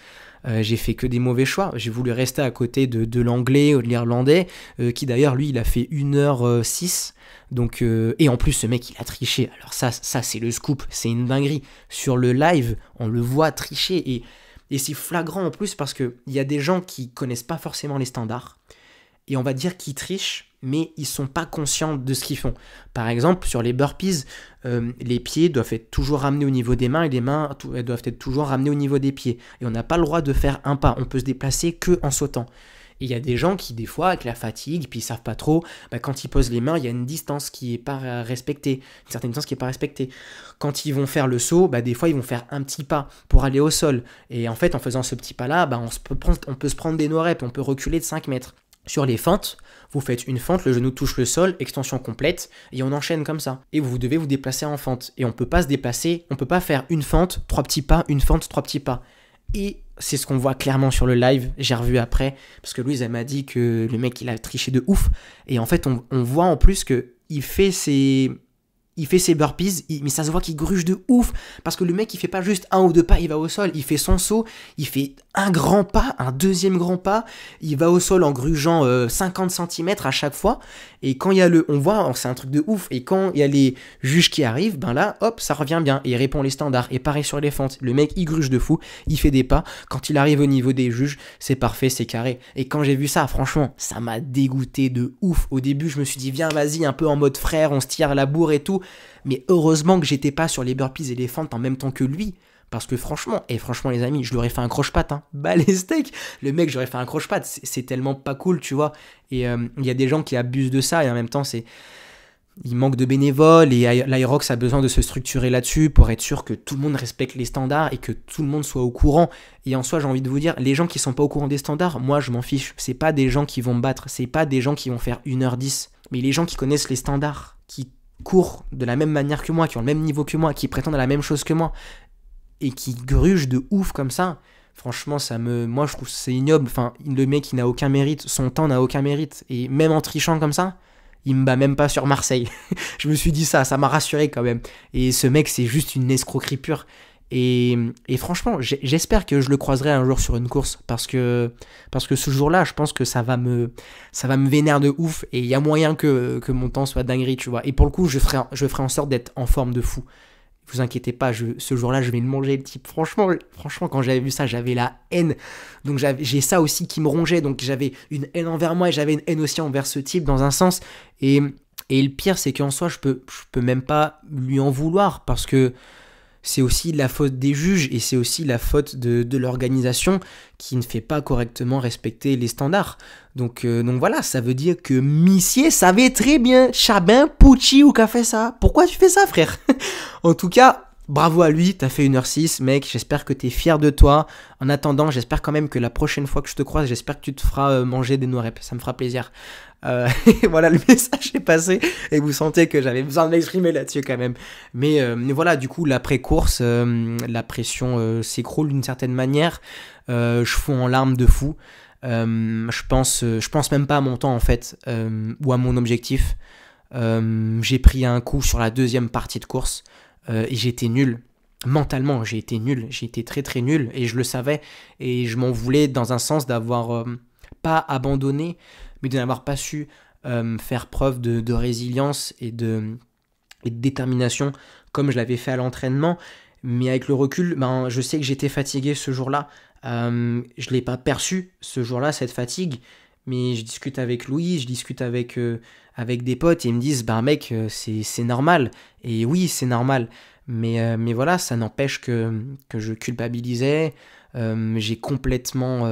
J'ai fait que des mauvais choix. J'ai voulu rester à côté de l'anglais ou de l'irlandais, qui d'ailleurs, lui, il a fait 1h06. Donc, et en plus, ce mec, il a triché. Alors ça c'est le scoop, c'est une dinguerie. Sur le live, on le voit tricher. Et c'est flagrant en plus parce qu'il y a des gens qui connaissent pas forcément les standards. Et on va dire qu'ils trichent, mais ils sont pas conscients de ce qu'ils font. Par exemple, sur les burpees, les pieds doivent être toujours ramenés au niveau des mains et les mains elles doivent être toujours ramenées au niveau des pieds. Et on n'a pas le droit de faire un pas, on peut se déplacer que en sautant. Et il y a des gens qui, des fois, avec la fatigue, puis ils savent pas trop, quand ils posent les mains, il y a une distance qui est pas respectée, une certaine distance qui est pas respectée. Quand ils vont faire le saut, des fois, ils vont faire un petit pas pour aller au sol. Et en fait, en faisant ce petit pas-là, on peut se prendre des no-reps, on peut reculer de 5 mètres. Sur les fentes, vous faites une fente, le genou touche le sol, extension complète, et on enchaîne comme ça. Et vous devez vous déplacer en fente. Et on peut pas se déplacer, on peut pas faire une fente, 3 petits pas, une fente, 3 petits pas. Et c'est ce qu'on voit clairement sur le live, j'ai revu après, parce que Louise, elle m'a dit que le mec, il a triché de ouf. Et en fait, on voit en plus qu'il fait ses burpees, mais ça se voit qu'il gruge de ouf, parce que le mec, il fait pas juste 1 ou 2 pas, il va au sol, il fait son saut, il fait un grand pas, un deuxième grand pas, il va au sol en grugeant 50 cm à chaque fois, et quand il y a on voit, c'est un truc de ouf, et quand il y a les juges qui arrivent, là, hop, ça revient bien, et il répond les standards, et pareil sur les fentes, le mec, il gruge de fou, il fait des pas, quand il arrive au niveau des juges, c'est parfait, c'est carré, et quand j'ai vu ça, franchement, ça m'a dégoûté de ouf. Au début, je me suis dit, viens, vas-y, un peu en mode frère, on se tire la bourre et tout, mais heureusement que j'étais pas sur les burpees et les fentes en même temps que lui, parce que franchement les amis, je lui aurais fait un croche-patte, les steaks, le mec, j'aurais fait un croche-patte, c'est tellement pas cool, tu vois, et il y a des gens qui abusent de ça, et en même temps, il manque de bénévoles et l'Aerox a besoin de se structurer là-dessus pour être sûr que tout le monde respecte les standards et que tout le monde soit au courant. Et en soi, j'ai envie de vous dire, les gens qui sont pas au courant des standards, moi je m'en fiche. C'est pas des gens qui vont me battre, c'est pas des gens qui vont faire 1h10, mais les gens qui connaissent les standards, qui courent de la même manière que moi, qui ont le même niveau que moi, qui prétendent à la même chose que moi et qui grugent de ouf comme ça. Franchement, moi je trouve que c'est ignoble. Enfin, le mec il n'a aucun mérite, son temps n'a aucun mérite et même en trichant comme ça, il me bat même pas sur Marseille. Je me suis dit ça m'a rassuré quand même. Et ce mec, c'est juste une escroquerie pure. Et franchement, j'espère que je le croiserai un jour sur une course parce que ce jour-là, je pense que ça va me vénère de ouf et il y a moyen que mon temps soit dinguerie, tu vois. Et pour le coup, je ferai en sorte d'être en forme de fou. Vous inquiétez pas, ce jour-là, je vais le manger, le type. Franchement, quand j'avais vu ça, j'avais la haine. Donc j'ai ça aussi qui me rongeait. Donc j'avais une haine envers moi et j'avais une haine aussi envers ce type dans un sens. Et le pire, c'est qu'en soi, je peux même pas lui en vouloir parce que c'est aussi la faute des juges et c'est aussi la faute de l'organisation qui ne fait pas correctement respecter les standards. Donc voilà, ça veut dire que Missier savait très bien, Chabin, Pucci ou qu'a fait ça. Pourquoi tu fais ça, frère? En tout cas, bravo à lui, t'as fait 1h06, mec, j'espère que t'es fier de toi. En attendant, j'espère quand même que la prochaine fois que je te croise, j'espère que tu te feras manger des no-reps, ça me fera plaisir. Voilà, le message est passé et vous sentez que j'avais besoin de m'exprimer là-dessus quand même. Mais voilà, du coup, l'après-course, la pression s'écroule d'une certaine manière. Je fonds en larmes de fou. Je pense même pas à mon temps en fait, ou à mon objectif. J'ai pris un coup sur la deuxième partie de course et j'étais nul. Mentalement, j'ai été nul. J'ai été très très nul et je le savais. Et je m'en voulais dans un sens d'avoir pas abandonné, mais de n'avoir pas su faire preuve de résilience et de détermination comme je l'avais fait à l'entraînement. Mais avec le recul, je sais que j'étais fatigué ce jour-là. Je ne l'ai pas perçu ce jour-là, cette fatigue. Mais je discute avec Louis, je discute avec des potes et ils me disent mec, c'est normal. Et oui, c'est normal. Mais voilà, ça n'empêche que je culpabilisais. J'ai complètement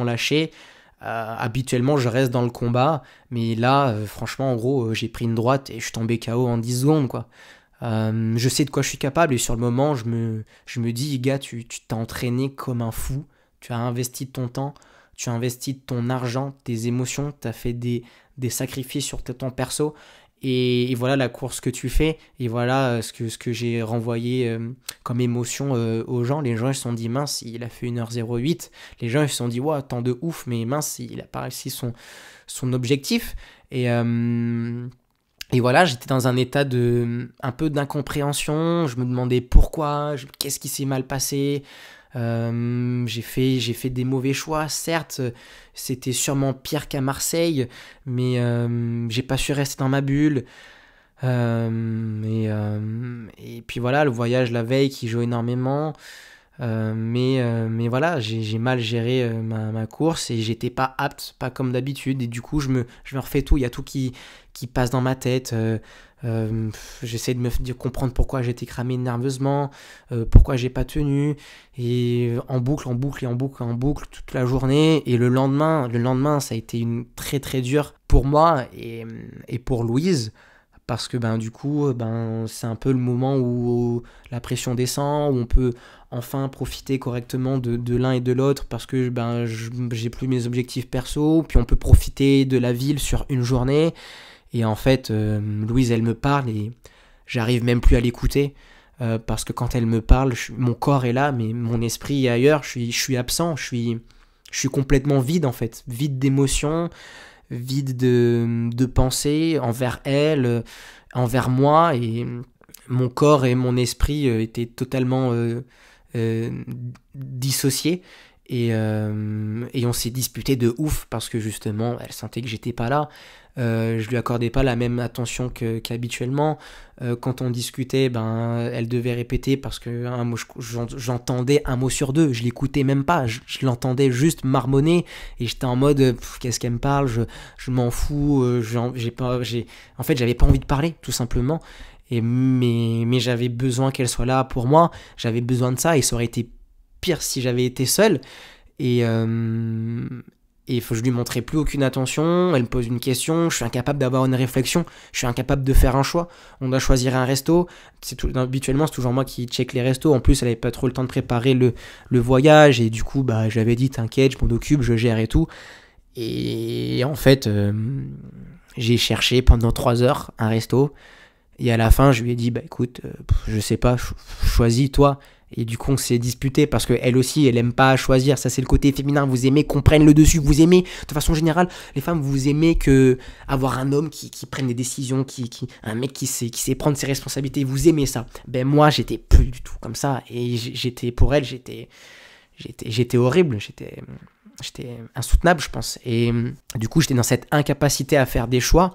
lâché. Habituellement, je reste dans le combat. Mais là, franchement, en gros, j'ai pris une droite et je suis tombé KO en 10 secondes, quoi. Je sais de quoi je suis capable et sur le moment, je me dis, gars, tu t'es entraîné comme un fou. Tu as investi de ton temps. Tu as investi de ton argent, tes émotions, tu as fait des sacrifices sur ton perso. Et voilà la course que tu fais. Et voilà ce que j'ai renvoyé comme émotion aux gens. Les gens ils se sont dit, mince, il a fait 1h08. Les gens ils se sont dit, ouais, tant de ouf, mais mince, il a pas réussi son objectif. Et voilà, j'étais dans un état un peu d'incompréhension. Je me demandais pourquoi, qu'est-ce qui s'est mal passé. J'ai fait des mauvais choix, certes, c'était sûrement pire qu'à Marseille, mais j'ai pas su rester dans ma bulle. Et puis voilà, le voyage la veille qui joue énormément. Mais voilà, j'ai mal géré ma course et j'étais pas apte, pas comme d'habitude. Et du coup, je me refais tout. Il y a tout qui passe dans ma tête. J'essaie de me comprendre pourquoi j'étais cramé nerveusement, pourquoi j'ai pas tenu. Et en boucle toute la journée. Et le lendemain, ça a été une très très dure pour moi et pour Louise. Parce que du coup, c'est un peu le moment où la pression descend, où on peut enfin profiter correctement de l'un et de l'autre parce que j'ai plus mes objectifs perso, puis on peut profiter de la ville sur une journée. Et en fait, Louise, elle me parle et j'arrive même plus à l'écouter parce que quand elle me parle, mon corps est là, mais mon esprit est ailleurs, je suis absent, je suis complètement vide en fait, vide d'émotions, vide de pensée envers elle, envers moi, et mon corps et mon esprit étaient totalement dissociés. Et on s'est disputé de ouf parce que justement elle sentait que j'étais pas là. Je lui accordais pas la même attention qu'habituellement. Quand on discutait, elle devait répéter parce que j'entendais un mot sur deux. Je l'écoutais même pas. Je l'entendais juste marmonner et j'étais en mode qu'est-ce qu'elle me parle, je m'en fous. En fait, j'avais pas envie de parler, tout simplement. Mais j'avais besoin qu'elle soit là pour moi. J'avais besoin de ça et ça aurait été pire si j'avais été seul. Et et je lui montrais plus aucune attention, elle me pose une question, je suis incapable d'avoir une réflexion, je suis incapable de faire un choix. On doit choisir un resto, habituellement c'est toujours moi qui check les restos, en plus elle avait pas trop le temps de préparer le voyage, et du coup j'avais dit t'inquiète, je m'en occupe, je gère et tout. Et en fait, j'ai cherché pendant 3 heures un resto, et à la fin je lui ai dit écoute, je sais pas, choisis toi. Et du coup on s'est disputé parce qu'elle aussi elle aime pas choisir, ça c'est le côté féminin, vous aimez qu'on prenne le dessus, vous aimez de façon générale, les femmes vous aimez que avoir un homme qui prenne des décisions, un mec qui sait prendre ses responsabilités, vous aimez ça. Moi j'étais plus du tout comme ça, et j'étais pour elle, j'étais horrible, j'étais insoutenable je pense, et du coup j'étais dans cette incapacité à faire des choix,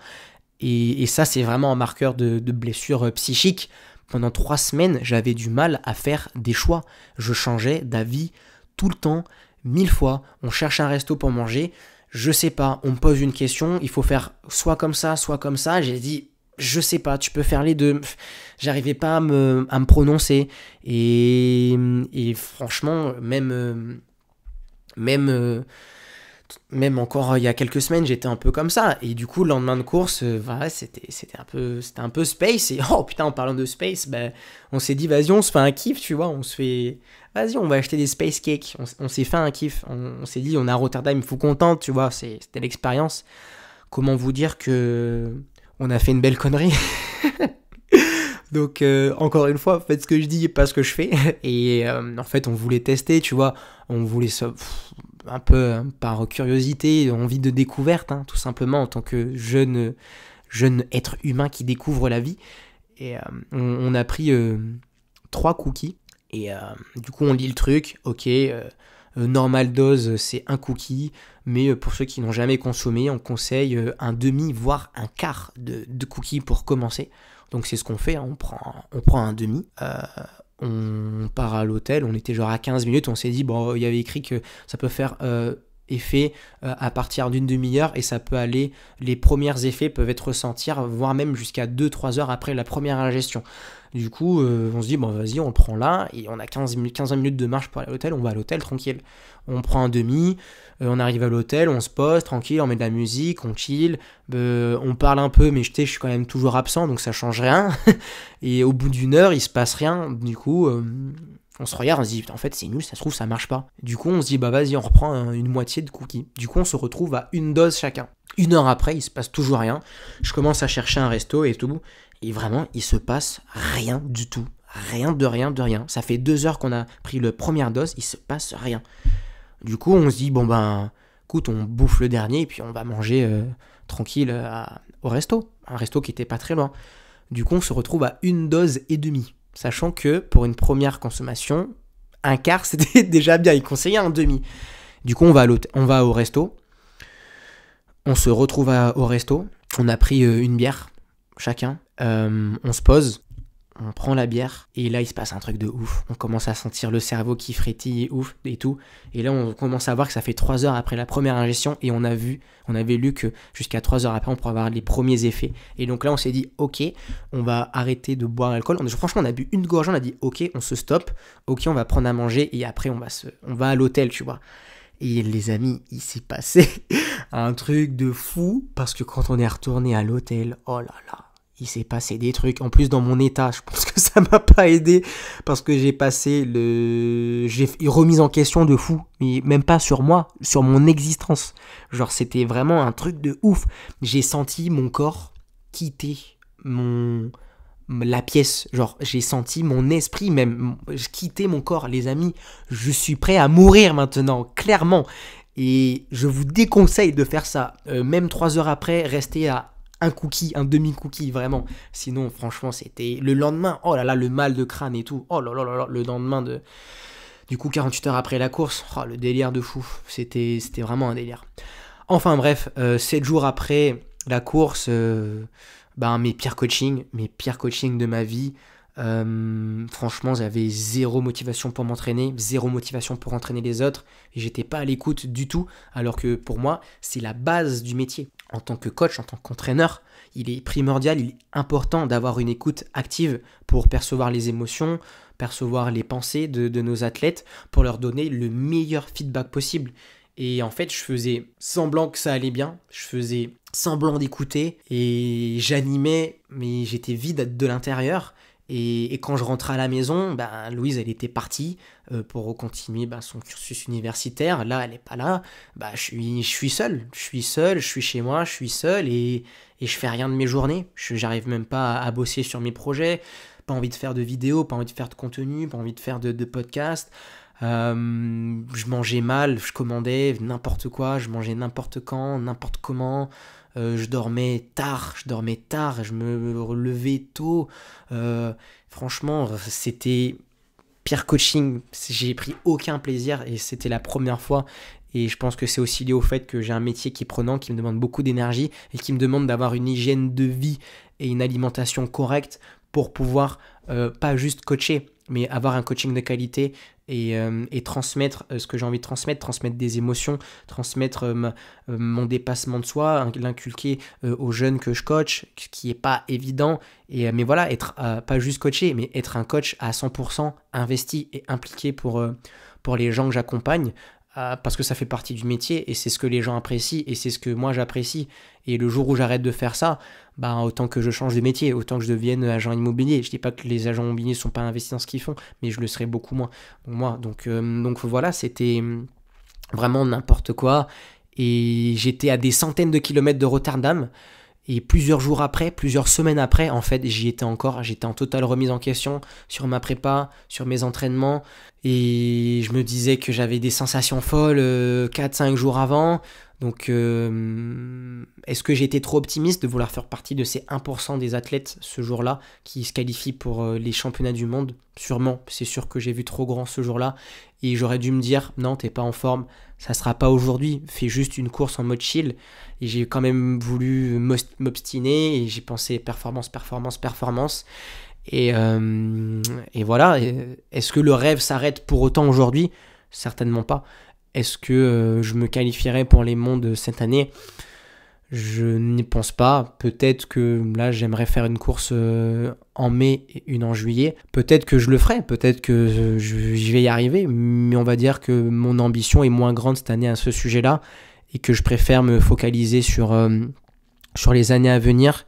et ça c'est vraiment un marqueur de blessure psychique. Pendant 3 semaines, j'avais du mal à faire des choix. Je changeais d'avis tout le temps, 1000 fois. On cherche un resto pour manger, je sais pas, on me pose une question, il faut faire soit comme ça, soit comme ça. J'ai dit, je sais pas, tu peux faire les deux. J'arrivais pas à me prononcer. Et franchement, même encore il y a quelques semaines, j'étais un peu comme ça. Et du coup, le lendemain de course, c'était un peu space. Et oh putain, en parlant de space, on s'est dit, vas-y, on se fait un kiff, tu vois. Vas-y, on va acheter des space cakes. On s'est fait un kiff. On s'est dit, on est à Rotterdam, il faut qu'on tente, tu vois. C'était l'expérience. Comment vous dire que on a fait une belle connerie. Donc, encore une fois, faites ce que je dis, pas ce que je fais. Et en fait, on voulait tester, tu vois. On voulait ça un peu par curiosité, envie de découverte, tout simplement, en tant que jeune être humain qui découvre la vie. Et on a pris 3 cookies. Et du coup, on lit le truc. Ok, normal dose, c'est un cookie. Mais pour ceux qui n'ont jamais consommé, on conseille un demi, voire un quart de cookie pour commencer. Donc c'est ce qu'on fait, on prend un demi. On part à l'hôtel, on était genre à 15 minutes, on s'est dit, il y avait écrit que ça peut faire effet à partir d'une demi-heure, et ça peut aller, les premiers effets peuvent être ressentis, voire même jusqu'à 2-3 heures après la première ingestion. Du coup, on se dit, vas-y, on le prend là, et on a 15 minutes de marche pour aller à l'hôtel, on va à l'hôtel tranquille. On prend un demi, on arrive à l'hôtel, on se pose tranquille, on met de la musique, on chill, on parle un peu, mais je suis quand même toujours absent, donc ça change rien. Et au bout d'une heure, il se passe rien, du coup, on se regarde, on se dit, en fait c'est nul, ça se trouve ça marche pas. Du coup on se dit, vas-y, on reprend une moitié de cookies. Du coup on se retrouve à une dose chacun. 1 heure après, il se passe toujours rien. Je commence à chercher un resto et tout, et vraiment il se passe rien du tout. Rien de rien. Ça fait 2 heures qu'on a pris la première dose, il se passe rien. Du coup on se dit, écoute, on bouffe le dernier et puis on va manger tranquille au resto. Un resto qui était pas très loin. Du coup on se retrouve à 1 dose et demie. Sachant que pour une première consommation, un quart c'était déjà bien, il conseillait un demi. Du coup on va au resto, on se retrouve au resto, on a pris une bière chacun, on se pose, on prend la bière, et là il se passe un truc de ouf. On commence à sentir le cerveau qui frétille, ouf, et tout. Et là on commence à voir que ça fait 3 heures après la première ingestion, et on avait lu que jusqu'à 3 heures après on pourrait avoir les premiers effets. Et donc là on s'est dit, ok, on va arrêter de boire l'alcool. Franchement on a bu une gorgée, on a dit, ok, on se stoppe, ok, on va prendre à manger, et après on va à l'hôtel, tu vois. Et les amis, il s'est passé un truc de fou, parce que quand on est retourné à l'hôtel, oh là là, il s'est passé des trucs. En plus, dans mon état, je pense que ça m'a pas aidé, parce que j'ai remis en question de fou, mais même pas sur moi, sur mon existence. Genre, c'était vraiment un truc de ouf. J'ai senti mon corps quitter la pièce. Genre, j'ai senti mon esprit même quitter mon corps. Les amis, je suis prêt à mourir maintenant, clairement. Et je vous déconseille de faire ça. Même 3 heures après, restez à un cookie, un demi-cookie, vraiment. Sinon, franchement, c'était le lendemain. Oh là là, le mal de crâne et tout. Oh là là là là, le lendemain du coup, 48 heures après la course. Oh, le délire de fou. C'était vraiment un délire. Enfin bref, 7 jours après la course, mes pires coachings de ma vie. Franchement, j'avais zéro motivation pour m'entraîner, zéro motivation pour entraîner les autres, et j'étais pas à l'écoute du tout, alors que pour moi c'est la base du métier. En tant que coach, en tant qu'entraîneur, il est primordial, il est important d'avoir une écoute active pour percevoir les émotions, percevoir les pensées de nos athlètes, pour leur donner le meilleur feedback possible. Et en fait, je faisais semblant que ça allait bien, je faisais semblant d'écouter et j'animais, mais j'étais vide de l'intérieur. Et quand je rentrais à la maison, Louise, elle était partie pour continuer son cursus universitaire. Là, elle n'est pas là. Je suis seul. Je suis chez moi, je suis seul et je fais rien de mes journées. J'arrive même pas à bosser sur mes projets. Pas envie de faire de vidéos, pas envie de faire de contenu, pas envie de faire de podcasts. Je mangeais mal, je commandais n'importe quoi, je mangeais n'importe quand, n'importe comment. Je dormais tard, je me relevais tôt. Franchement, c'était pire coaching. J'ai pris aucun plaisir et c'était la première fois. Et je pense que c'est aussi lié au fait que j'ai un métier qui est prenant, qui me demande beaucoup d'énergie et qui me demande d'avoir une hygiène de vie et une alimentation correcte pour pouvoir pas juste coacher, mais avoir un coaching de qualité et transmettre ce que j'ai envie de transmettre des émotions, transmettre mon dépassement de soi, l'inculquer aux jeunes que je coach, ce qui n'est pas évident. Mais voilà, être pas juste coacher, mais être un coach à 100% investi et impliqué pour les gens que j'accompagne. Parce que ça fait partie du métier et c'est ce que les gens apprécient et c'est ce que moi j'apprécie. Et le jour où j'arrête de faire ça, autant que je change de métier, autant que je devienne agent immobilier. Je dis pas que les agents immobiliers ne sont pas investis dans ce qu'ils font, mais je le serai beaucoup moins. Donc voilà, c'était vraiment n'importe quoi. Et j'étais à des centaines de kilomètres de Rotterdam. Et plusieurs semaines après, en fait, j'y étais encore. J'étais en totale remise en question sur ma prépa, sur mes entraînements. Et je me disais que j'avais des sensations folles 4-5 jours avant. Donc, est-ce que j'étais trop optimiste de vouloir faire partie de ces 1% des athlètes ce jour-là qui se qualifient pour les championnats du monde? Sûrement, c'est sûr que j'ai vu trop grand ce jour-là. Et j'aurais dû me dire, non, t'es pas en forme, ça sera pas aujourd'hui, fais juste une course en mode chill. Et j'ai quand même voulu m'obstiner et j'ai pensé performance. Et voilà, est-ce que le rêve s'arrête pour autant aujourd'hui? Certainement pas. Est-ce que je me qualifierais pour les mondes cette année? Je n'y pense pas. Peut-être que là, j'aimerais faire une course en mai et une en juillet. Peut-être que je le ferai. Peut-être que j'y vais y arriver. Mais on va dire que mon ambition est moins grande cette année à ce sujet-là et que je préfère me focaliser sur les années à venir.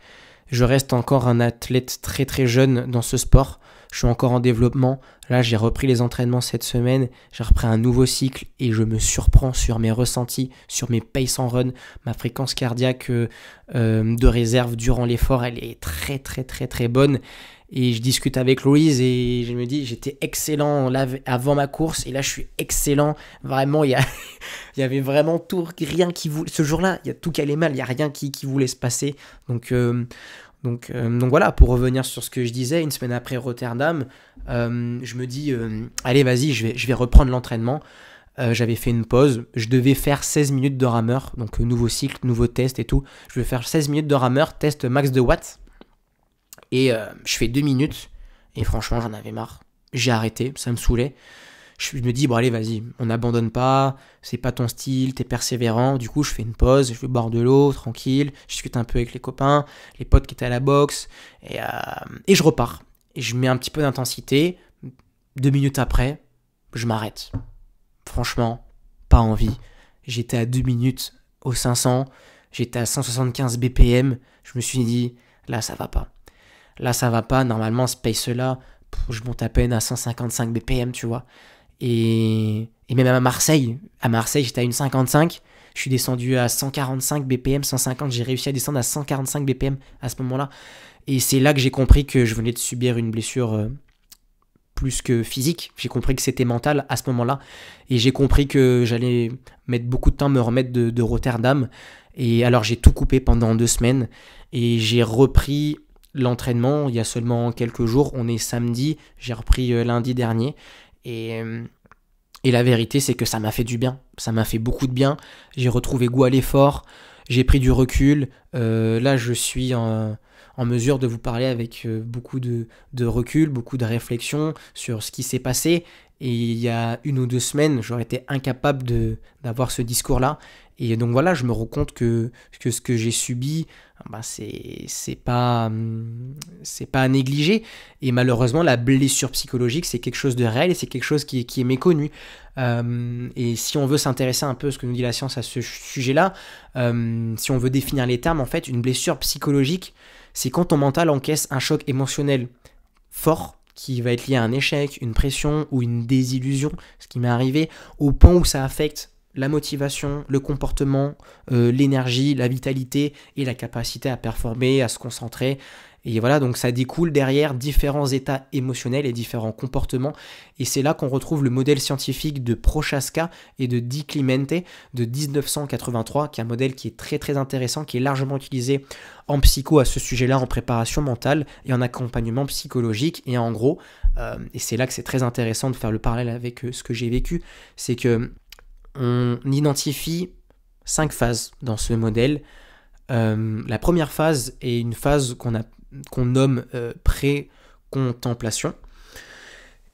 Je reste encore un athlète très très jeune dans ce sport. Je suis encore en développement. Là, j'ai repris les entraînements cette semaine. J'ai repris un nouveau cycle et je me surprends sur mes ressentis, sur mes pace en run. Ma fréquence cardiaque de réserve durant l'effort, elle est très très très très bonne. Et je discute avec Louise et je me dis, j'étais excellent là avant ma course et là je suis excellent. Vraiment, il y avait vraiment tout, rien qui voulait. Ce jour-là, il y a tout qui allait mal, il n'y a rien qui voulait se passer. Donc voilà, pour revenir sur ce que je disais, une semaine après Rotterdam, je me dis, allez vas-y, je vais reprendre l'entraînement. J'avais fait une pause, je devais faire 16 minutes de rameur, donc nouveau cycle, nouveau test et tout. Je vais faire 16 minutes de rameur, test max de watts. Et je fais 2 minutes, et franchement j'en avais marre. J'ai arrêté, ça me saoulait. Je me dis, bon allez vas-y, on n'abandonne pas, c'est pas ton style, t'es persévérant. Du coup je fais une pause, je vais boire de l'eau, tranquille, je discute un peu avec les copains, les potes qui étaient à la boxe, et je repars. Et je mets un petit peu d'intensité, 2 minutes après, je m'arrête. Franchement, pas envie. J'étais à 2 minutes au 500, j'étais à 175 BPM, je me suis dit, là ça va pas. Là ça va pas, normalement ce pace-là, je monte à peine à 155 BPM, tu vois. Et même à Marseille j'étais à 1,55, je suis descendu à 145 BPM, 150, j'ai réussi à descendre à 145 BPM à ce moment-là. Et c'est là que j'ai compris que je venais de subir une blessure plus que physique. J'ai compris que c'était mental à ce moment-là. Et j'ai compris que j'allais mettre beaucoup de temps à me remettre de Rotterdam. Et alors j'ai tout coupé pendant 2 semaines et j'ai repris l'entraînement il y a seulement quelques jours. On est samedi, j'ai repris lundi dernier. Et la vérité, c'est que ça m'a fait du bien. Ça m'a fait beaucoup de bien. J'ai retrouvé goût à l'effort. J'ai pris du recul. Là, je suis en mesure de vous parler avec beaucoup de recul, beaucoup de réflexion sur ce qui s'est passé. Et il y a 1 ou 2 semaines, j'aurais été incapable d'avoir ce discours-là. Et donc voilà, je me rends compte que ce que j'ai subi, bah c'est pas à négliger. Et malheureusement, la blessure psychologique, c'est quelque chose de réel et c'est quelque chose qui est méconnu. Et si on veut s'intéresser un peu à ce que nous dit la science à ce sujet-là, si on veut définir les termes, en fait, une blessure psychologique, c'est quand ton mental encaisse un choc émotionnel fort qui va être lié à un échec, une pression ou une désillusion, ce qui m'est arrivé, au point où ça affecte la motivation, le comportement, l'énergie, la vitalité et la capacité à performer, à se concentrer. Et voilà, donc ça découle derrière différents états émotionnels et différents comportements. Et c'est là qu'on retrouve le modèle scientifique de Prochaska et de Di Clemente de 1983, qui est un modèle qui est très très intéressant, qui est largement utilisé en psycho à ce sujet-là, en préparation mentale et en accompagnement psychologique. Et en gros, et c'est là que c'est très intéressant de faire le parallèle avec ce que j'ai vécu, c'est que on identifie 5 phases dans ce modèle. La première phase est une phase qu'on nomme pré-contemplation,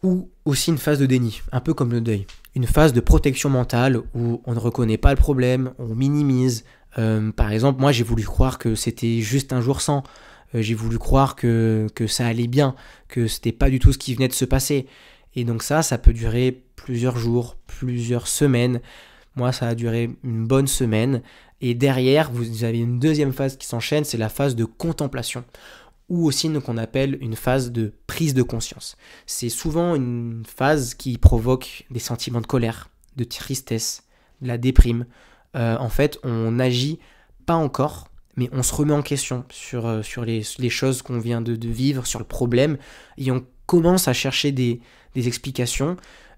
ou aussi une phase de déni, un peu comme le deuil. Une phase de protection mentale où on ne reconnaît pas le problème, on minimise. Par exemple, moi j'ai voulu croire que c'était juste un jour sans. J'ai voulu croire que ça allait bien, que c'était pas du tout ce qui venait de se passer. Et donc ça peut durer plusieurs jours, plusieurs semaines. Moi, ça a duré une bonne semaine. Et derrière, vous avez une deuxième phase qui s'enchaîne, c'est la phase de contemplation, ou aussi qu'on appelle une phase de prise de conscience. C'est souvent une phase qui provoque des sentiments de colère, de tristesse, de la déprime. En fait, on n'agit pas encore, mais on se remet en question sur les choses qu'on vient de vivre, sur le problème, et on commence à chercher des explications,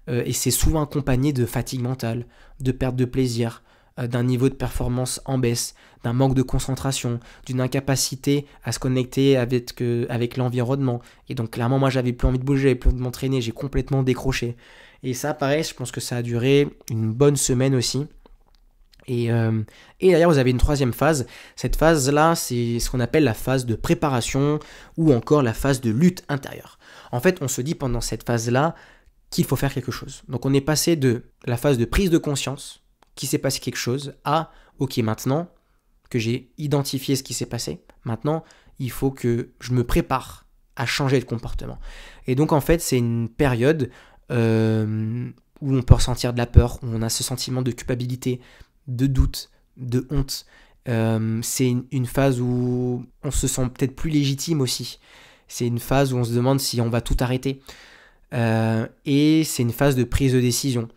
et c'est souvent accompagné de fatigue mentale, de perte de plaisir, d'un niveau de performance en baisse, d'un manque de concentration, d'une incapacité à se connecter avec l'environnement. Et donc clairement, moi, j'avais plus envie de bouger, j'avais plus envie de m'entraîner, j'ai complètement décroché. Et ça, pareil, je pense que ça a duré une bonne semaine aussi. Et d'ailleurs, vous avez une troisième phase. Cette phase-là, c'est ce qu'on appelle la phase de préparation ou encore la phase de lutte intérieure. En fait, on se dit pendant cette phase-là qu'il faut faire quelque chose. Donc on est passé de la phase de prise de conscience, qu'il s'est passé quelque chose, à ok, maintenant que j'ai identifié ce qui s'est passé, maintenant il faut que je me prépare à changer de comportement. Et donc en fait, c'est une période où on peut ressentir de la peur, où on a ce sentiment de culpabilité, de doute, de honte. C'est une phase où on se sent peut-être plus légitime aussi. C'est une phase où on se demande si on va tout arrêter. Et c'est une phase de prise de décision.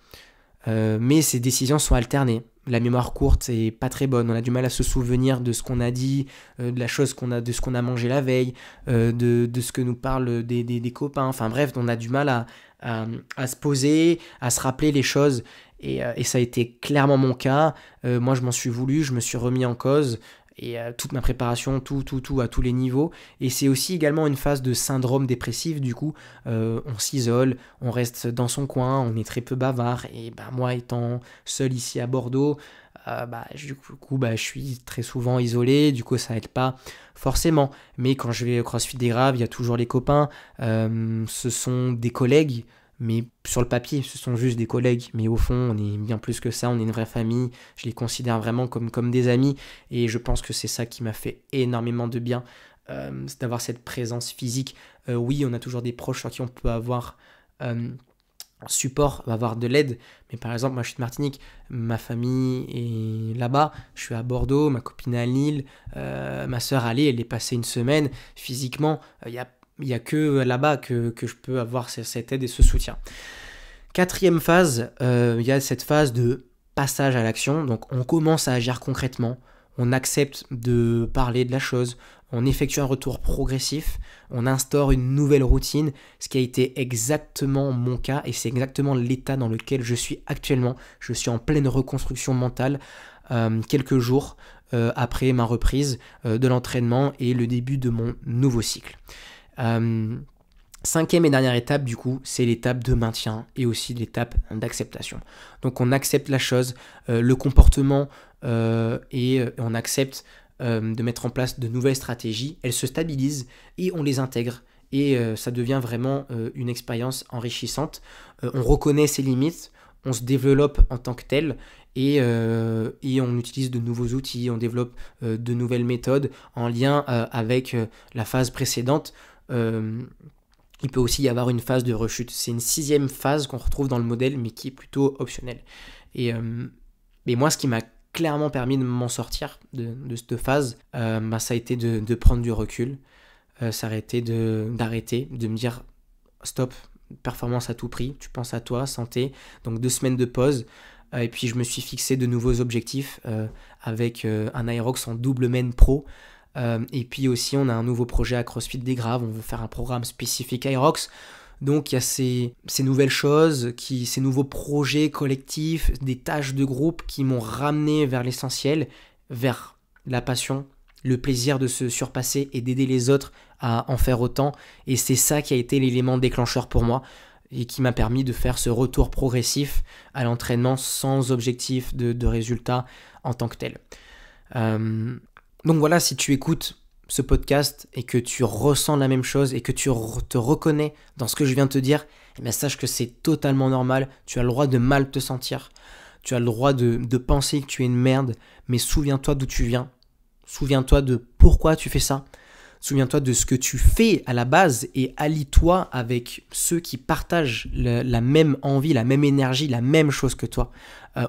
Mais ces décisions sont alternées. La mémoire courte est pas très bonne. On a du mal à se souvenir de ce qu'on a dit, de ce qu'on a mangé la veille, de ce que nous parlent des copains. Enfin bref, on a du mal à se poser, à se rappeler les choses. Et ça a été clairement mon cas. Moi, je m'en suis voulu, je me suis remis en cause. Et toute ma préparation, tout à tous les niveaux. Et c'est aussi également une phase de syndrome dépressif, du coup, on s'isole, on reste dans son coin, on est très peu bavard. Et bah, moi, étant seul ici à Bordeaux, je suis très souvent isolé, du coup, ça aide pas forcément. Mais quand je vais au CrossFit des Graves, il y a toujours les copains, ce sont des collègues. Mais sur le papier, ce sont juste des collègues. Mais au fond, on est bien plus que ça. On est une vraie famille. Je les considère vraiment comme des amis. Et je pense que c'est ça qui m'a fait énormément de bien. C'est d'avoir cette présence physique. Oui, on a toujours des proches sur qui on peut avoir un support, avoir de l'aide. Mais par exemple, moi, je suis de Martinique. Ma famille est là-bas. Je suis à Bordeaux. Ma copine est à Lille. Ma sœur, elle est passée une semaine. Physiquement, il n'y a que là-bas que je peux avoir cette aide et ce soutien. Quatrième phase, il y a cette phase de passage à l'action. Donc on commence à agir concrètement, on accepte de parler de la chose, on effectue un retour progressif, on instaure une nouvelle routine, ce qui a été exactement mon cas et c'est exactement l'état dans lequel je suis actuellement. Je suis en pleine reconstruction mentale quelques jours après ma reprise de l'entraînement et le début de mon nouveau cycle. Cinquième et dernière étape, du coup, c'est l'étape de maintien et aussi l'étape d'acceptation. Donc on accepte la chose, le comportement et on accepte de mettre en place de nouvelles stratégies. Elles se stabilisent et on les intègre et ça devient vraiment une expérience enrichissante. On reconnaît ses limites, on se développe en tant que tel et on utilise de nouveaux outils, on développe de nouvelles méthodes en lien avec la phase précédente. Il peut aussi y avoir une phase de rechute. C'est une 6e phase qu'on retrouve dans le modèle, mais qui est plutôt optionnelle. Et moi, ce qui m'a clairement permis de m'en sortir de cette phase, ça a été de prendre du recul. Ça a été d'arrêter, de me dire stop, performance à tout prix, tu penses à toi, santé. Donc 2 semaines de pause. Et puis je me suis fixé de nouveaux objectifs avec un Aerox en double main pro. Et puis aussi on a un nouveau projet à CrossFit des Graves, on veut faire un programme spécifique Aerox. Donc il y a ces nouvelles choses, ces nouveaux projets collectifs, des tâches de groupe qui m'ont ramené vers l'essentiel, vers la passion, le plaisir de se surpasser et d'aider les autres à en faire autant. Et c'est ça qui a été l'élément déclencheur pour moi et qui m'a permis de faire ce retour progressif à l'entraînement sans objectif de résultat en tant que tel. Donc voilà, si tu écoutes ce podcast et que tu ressens la même chose et que tu te reconnais dans ce que je viens de te dire, eh bien sache que c'est totalement normal. Tu as le droit de mal te sentir. Tu as le droit de penser que tu es une merde, mais souviens-toi d'où tu viens. Souviens-toi de pourquoi tu fais ça. Souviens-toi de ce que tu fais à la base et allie-toi avec ceux qui partagent la même envie, la même énergie, la même chose que toi.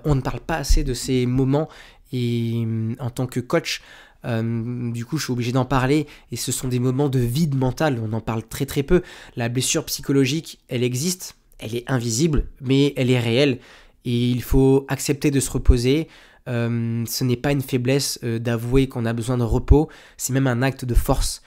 On ne parle pas assez de ces moments et en tant que coach, du coup je suis obligé d'en parler et ce sont des moments de vide mental, on en parle très très peu. La blessure psychologique, elle existe, elle est invisible, mais elle est réelle et il faut accepter de se reposer. Ce n'est pas une faiblesse d'avouer qu'on a besoin de repos, c'est même un acte de force.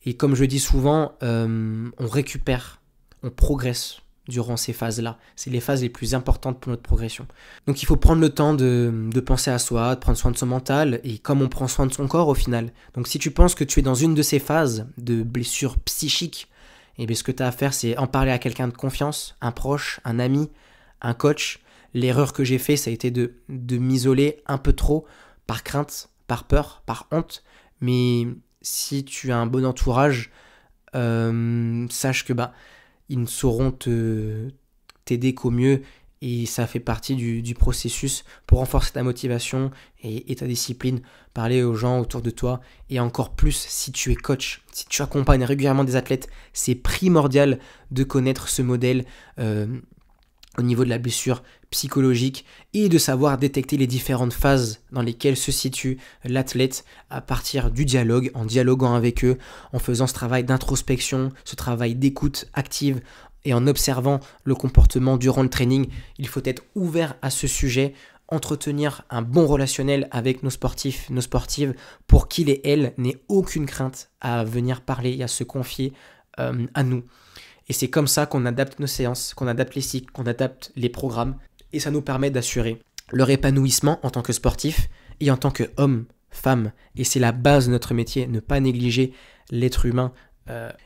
Et comme je dis souvent, on récupère, on progresse durant ces phases-là. C'est les phases les plus importantes pour notre progression. Donc il faut prendre le temps de penser à soi, de prendre soin de son mental, et comme on prend soin de son corps au final. Donc si tu penses que tu es dans une de ces phases de blessure psychique, eh bien, ce que tu as à faire, c'est en parler à quelqu'un de confiance, un proche, un ami, un coach. L'erreur que j'ai fait, ça a été de m'isoler un peu trop par crainte, par peur, par honte. Mais si tu as un bon entourage, sache que ils ne sauront t'aider qu'au mieux. Et ça fait partie du processus pour renforcer ta motivation et ta discipline. Parler aux gens autour de toi. Et encore plus si tu es coach, si tu accompagnes régulièrement des athlètes, c'est primordial de connaître ce modèle au niveau de la blessure psychologique et de savoir détecter les différentes phases dans lesquelles se situe l'athlète à partir du dialogue, en dialoguant avec eux, en faisant ce travail d'introspection, ce travail d'écoute active et en observant le comportement durant le training. Il faut être ouvert à ce sujet, entretenir un bon relationnel avec nos sportifs, nos sportives, pour qu'ils et elles n'aient aucune crainte à venir parler et à se confier à nous. Et c'est comme ça qu'on adapte nos séances, qu'on adapte les cycles, qu'on adapte les programmes. Et ça nous permet d'assurer leur épanouissement en tant que sportif et en tant qu'homme, femme. Et c'est la base de notre métier, ne pas négliger l'être humain.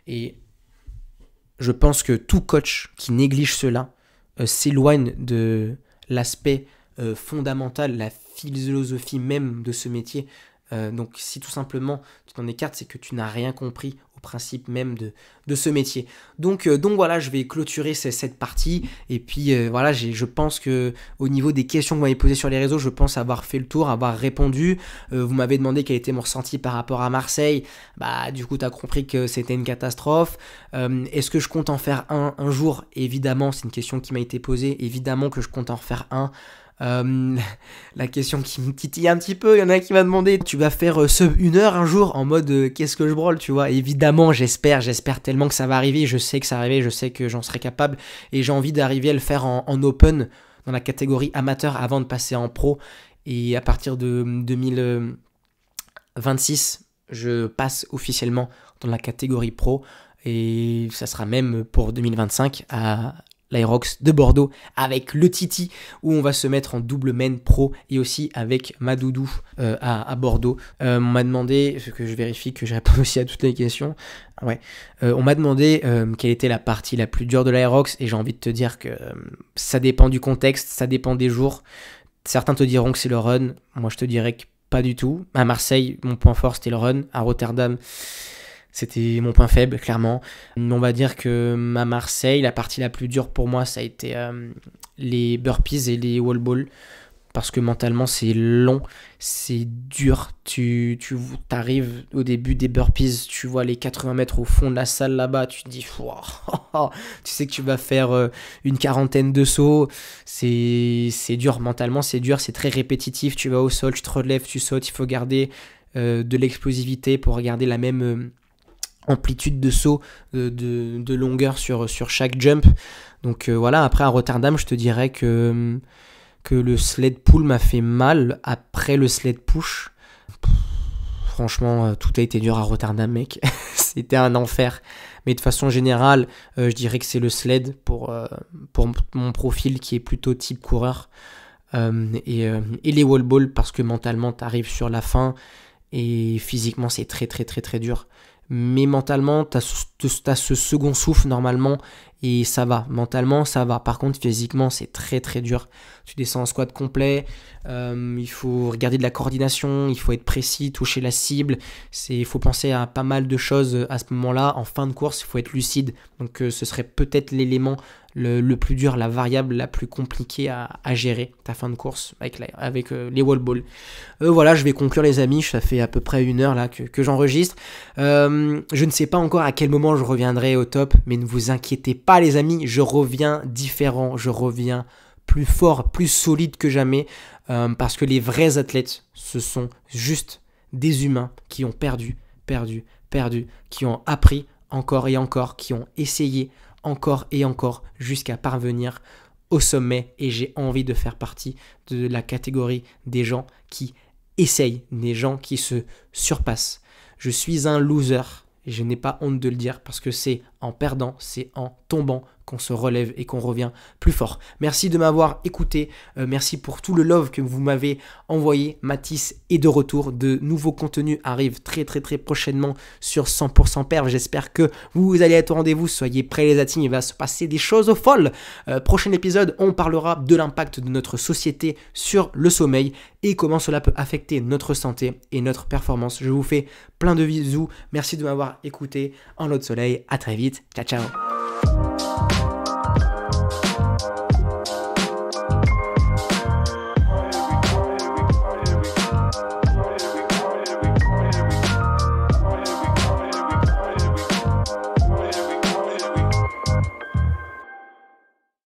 Et je pense que tout coach qui néglige cela s'éloigne de l'aspect fondamental, la philosophie même de ce métier. Donc si tout simplement tu t'en écartes, c'est que tu n'as rien compris au principe même de ce métier. Donc voilà, je vais clôturer cette partie. Et puis voilà, je pense que au niveau des questions que vous m'avez posées sur les réseaux, je pense avoir fait le tour, avoir répondu. Vous m'avez demandé quel était mon ressenti par rapport à Marseille. Du coup, tu as compris que c'était une catastrophe. Est-ce que je compte en faire un jour? Évidemment, c'est une question qui m'a été posée. Évidemment que je compte en refaire un. La question qui me titille un petit peu, il y en a qui m'a demandé: tu vas faire sub 1 heure un jour en mode qu'est-ce que je brûle, tu vois? Évidemment, j'espère tellement que ça va arriver, je sais que ça va arriver, je sais que j'en serai capable et j'ai envie d'arriver à le faire en open dans la catégorie amateur avant de passer en pro. Et à partir de 2026, je passe officiellement dans la catégorie pro et ça sera même pour 2025 à l'Aerox de Bordeaux avec le Titi où on va se mettre en double main pro et aussi avec Madoudou à Bordeaux. On m'a demandé, que je vérifie que je réponds aussi à toutes les questions. On m'a demandé quelle était la partie la plus dure de l'Aerox et j'ai envie de te dire que ça dépend du contexte, ça dépend des jours. Certains te diront que c'est le run, moi je te dirais que pas du tout. À Marseille, mon point fort c'était le run. À Rotterdam, C'était mon point faible, clairement. On va dire que à Marseille, la partie la plus dure pour moi, ça a été les burpees et les wall balls. Parce que mentalement, c'est long, c'est dur. Tu arrives au début des burpees, tu vois les 80 mètres au fond de la salle là-bas, tu te dis, wow, tu sais que tu vas faire une quarantaine de sauts. C'est dur, mentalement, c'est dur, c'est très répétitif. Tu vas au sol, tu te relèves, tu sautes, il faut garder de l'explosivité pour garder la même amplitude de saut, de longueur sur chaque jump. Donc voilà, après à Rotterdam, je te dirais que le sled pull m'a fait mal après le sled push. Franchement, tout a été dur à Rotterdam, mec. C'était un enfer. Mais de façon générale, je dirais que c'est le sled pour mon profil qui est plutôt type coureur. Et les wall balls parce que mentalement, tu arrives sur la fin et physiquement, c'est très très très très dur. Mais mentalement, t'as ce second souffle normalement et ça va. Mentalement, ça va. Par contre, physiquement, c'est très très dur. Tu descends en squat complet, il faut regarder de la coordination, il faut être précis, toucher la cible. Il faut penser à pas mal de choses à ce moment-là. En fin de course, il faut être lucide. Donc ce serait peut-être l'élément le plus dur, la variable la plus compliquée à gérer, ta fin de course avec les wall balls. Voilà, je vais conclure les amis, ça fait à peu près 1 heure là que j'enregistre. Je ne sais pas encore à quel moment je reviendrai au top, mais ne vous inquiétez pas les amis, je reviens différent, je reviens plus fort, plus solide que jamais, parce que les vrais athlètes, ce sont juste des humains qui ont perdu, qui ont appris encore et encore, qui ont essayé encore et encore jusqu'à parvenir au sommet, et j'ai envie de faire partie de la catégorie des gens qui essayent, des gens qui se surpassent. Je suis un loser et je n'ai pas honte de le dire parce que c'est en perdant, c'est en tombant qu'on se relève et qu'on revient plus fort. Merci de m'avoir écouté, merci pour tout le love que vous m'avez envoyé. Mathis est de retour, de nouveaux contenus arrivent très très très prochainement sur 100% Perf. J'espère que vous allez être au rendez-vous, soyez prêts les amis, il va se passer des choses folles. Prochain épisode, on parlera de l'impact de notre société sur le sommeil et comment cela peut affecter notre santé et notre performance. Je vous fais plein de bisous, merci de m'avoir écouté en l'eau de soleil, à très vite, ciao ciao.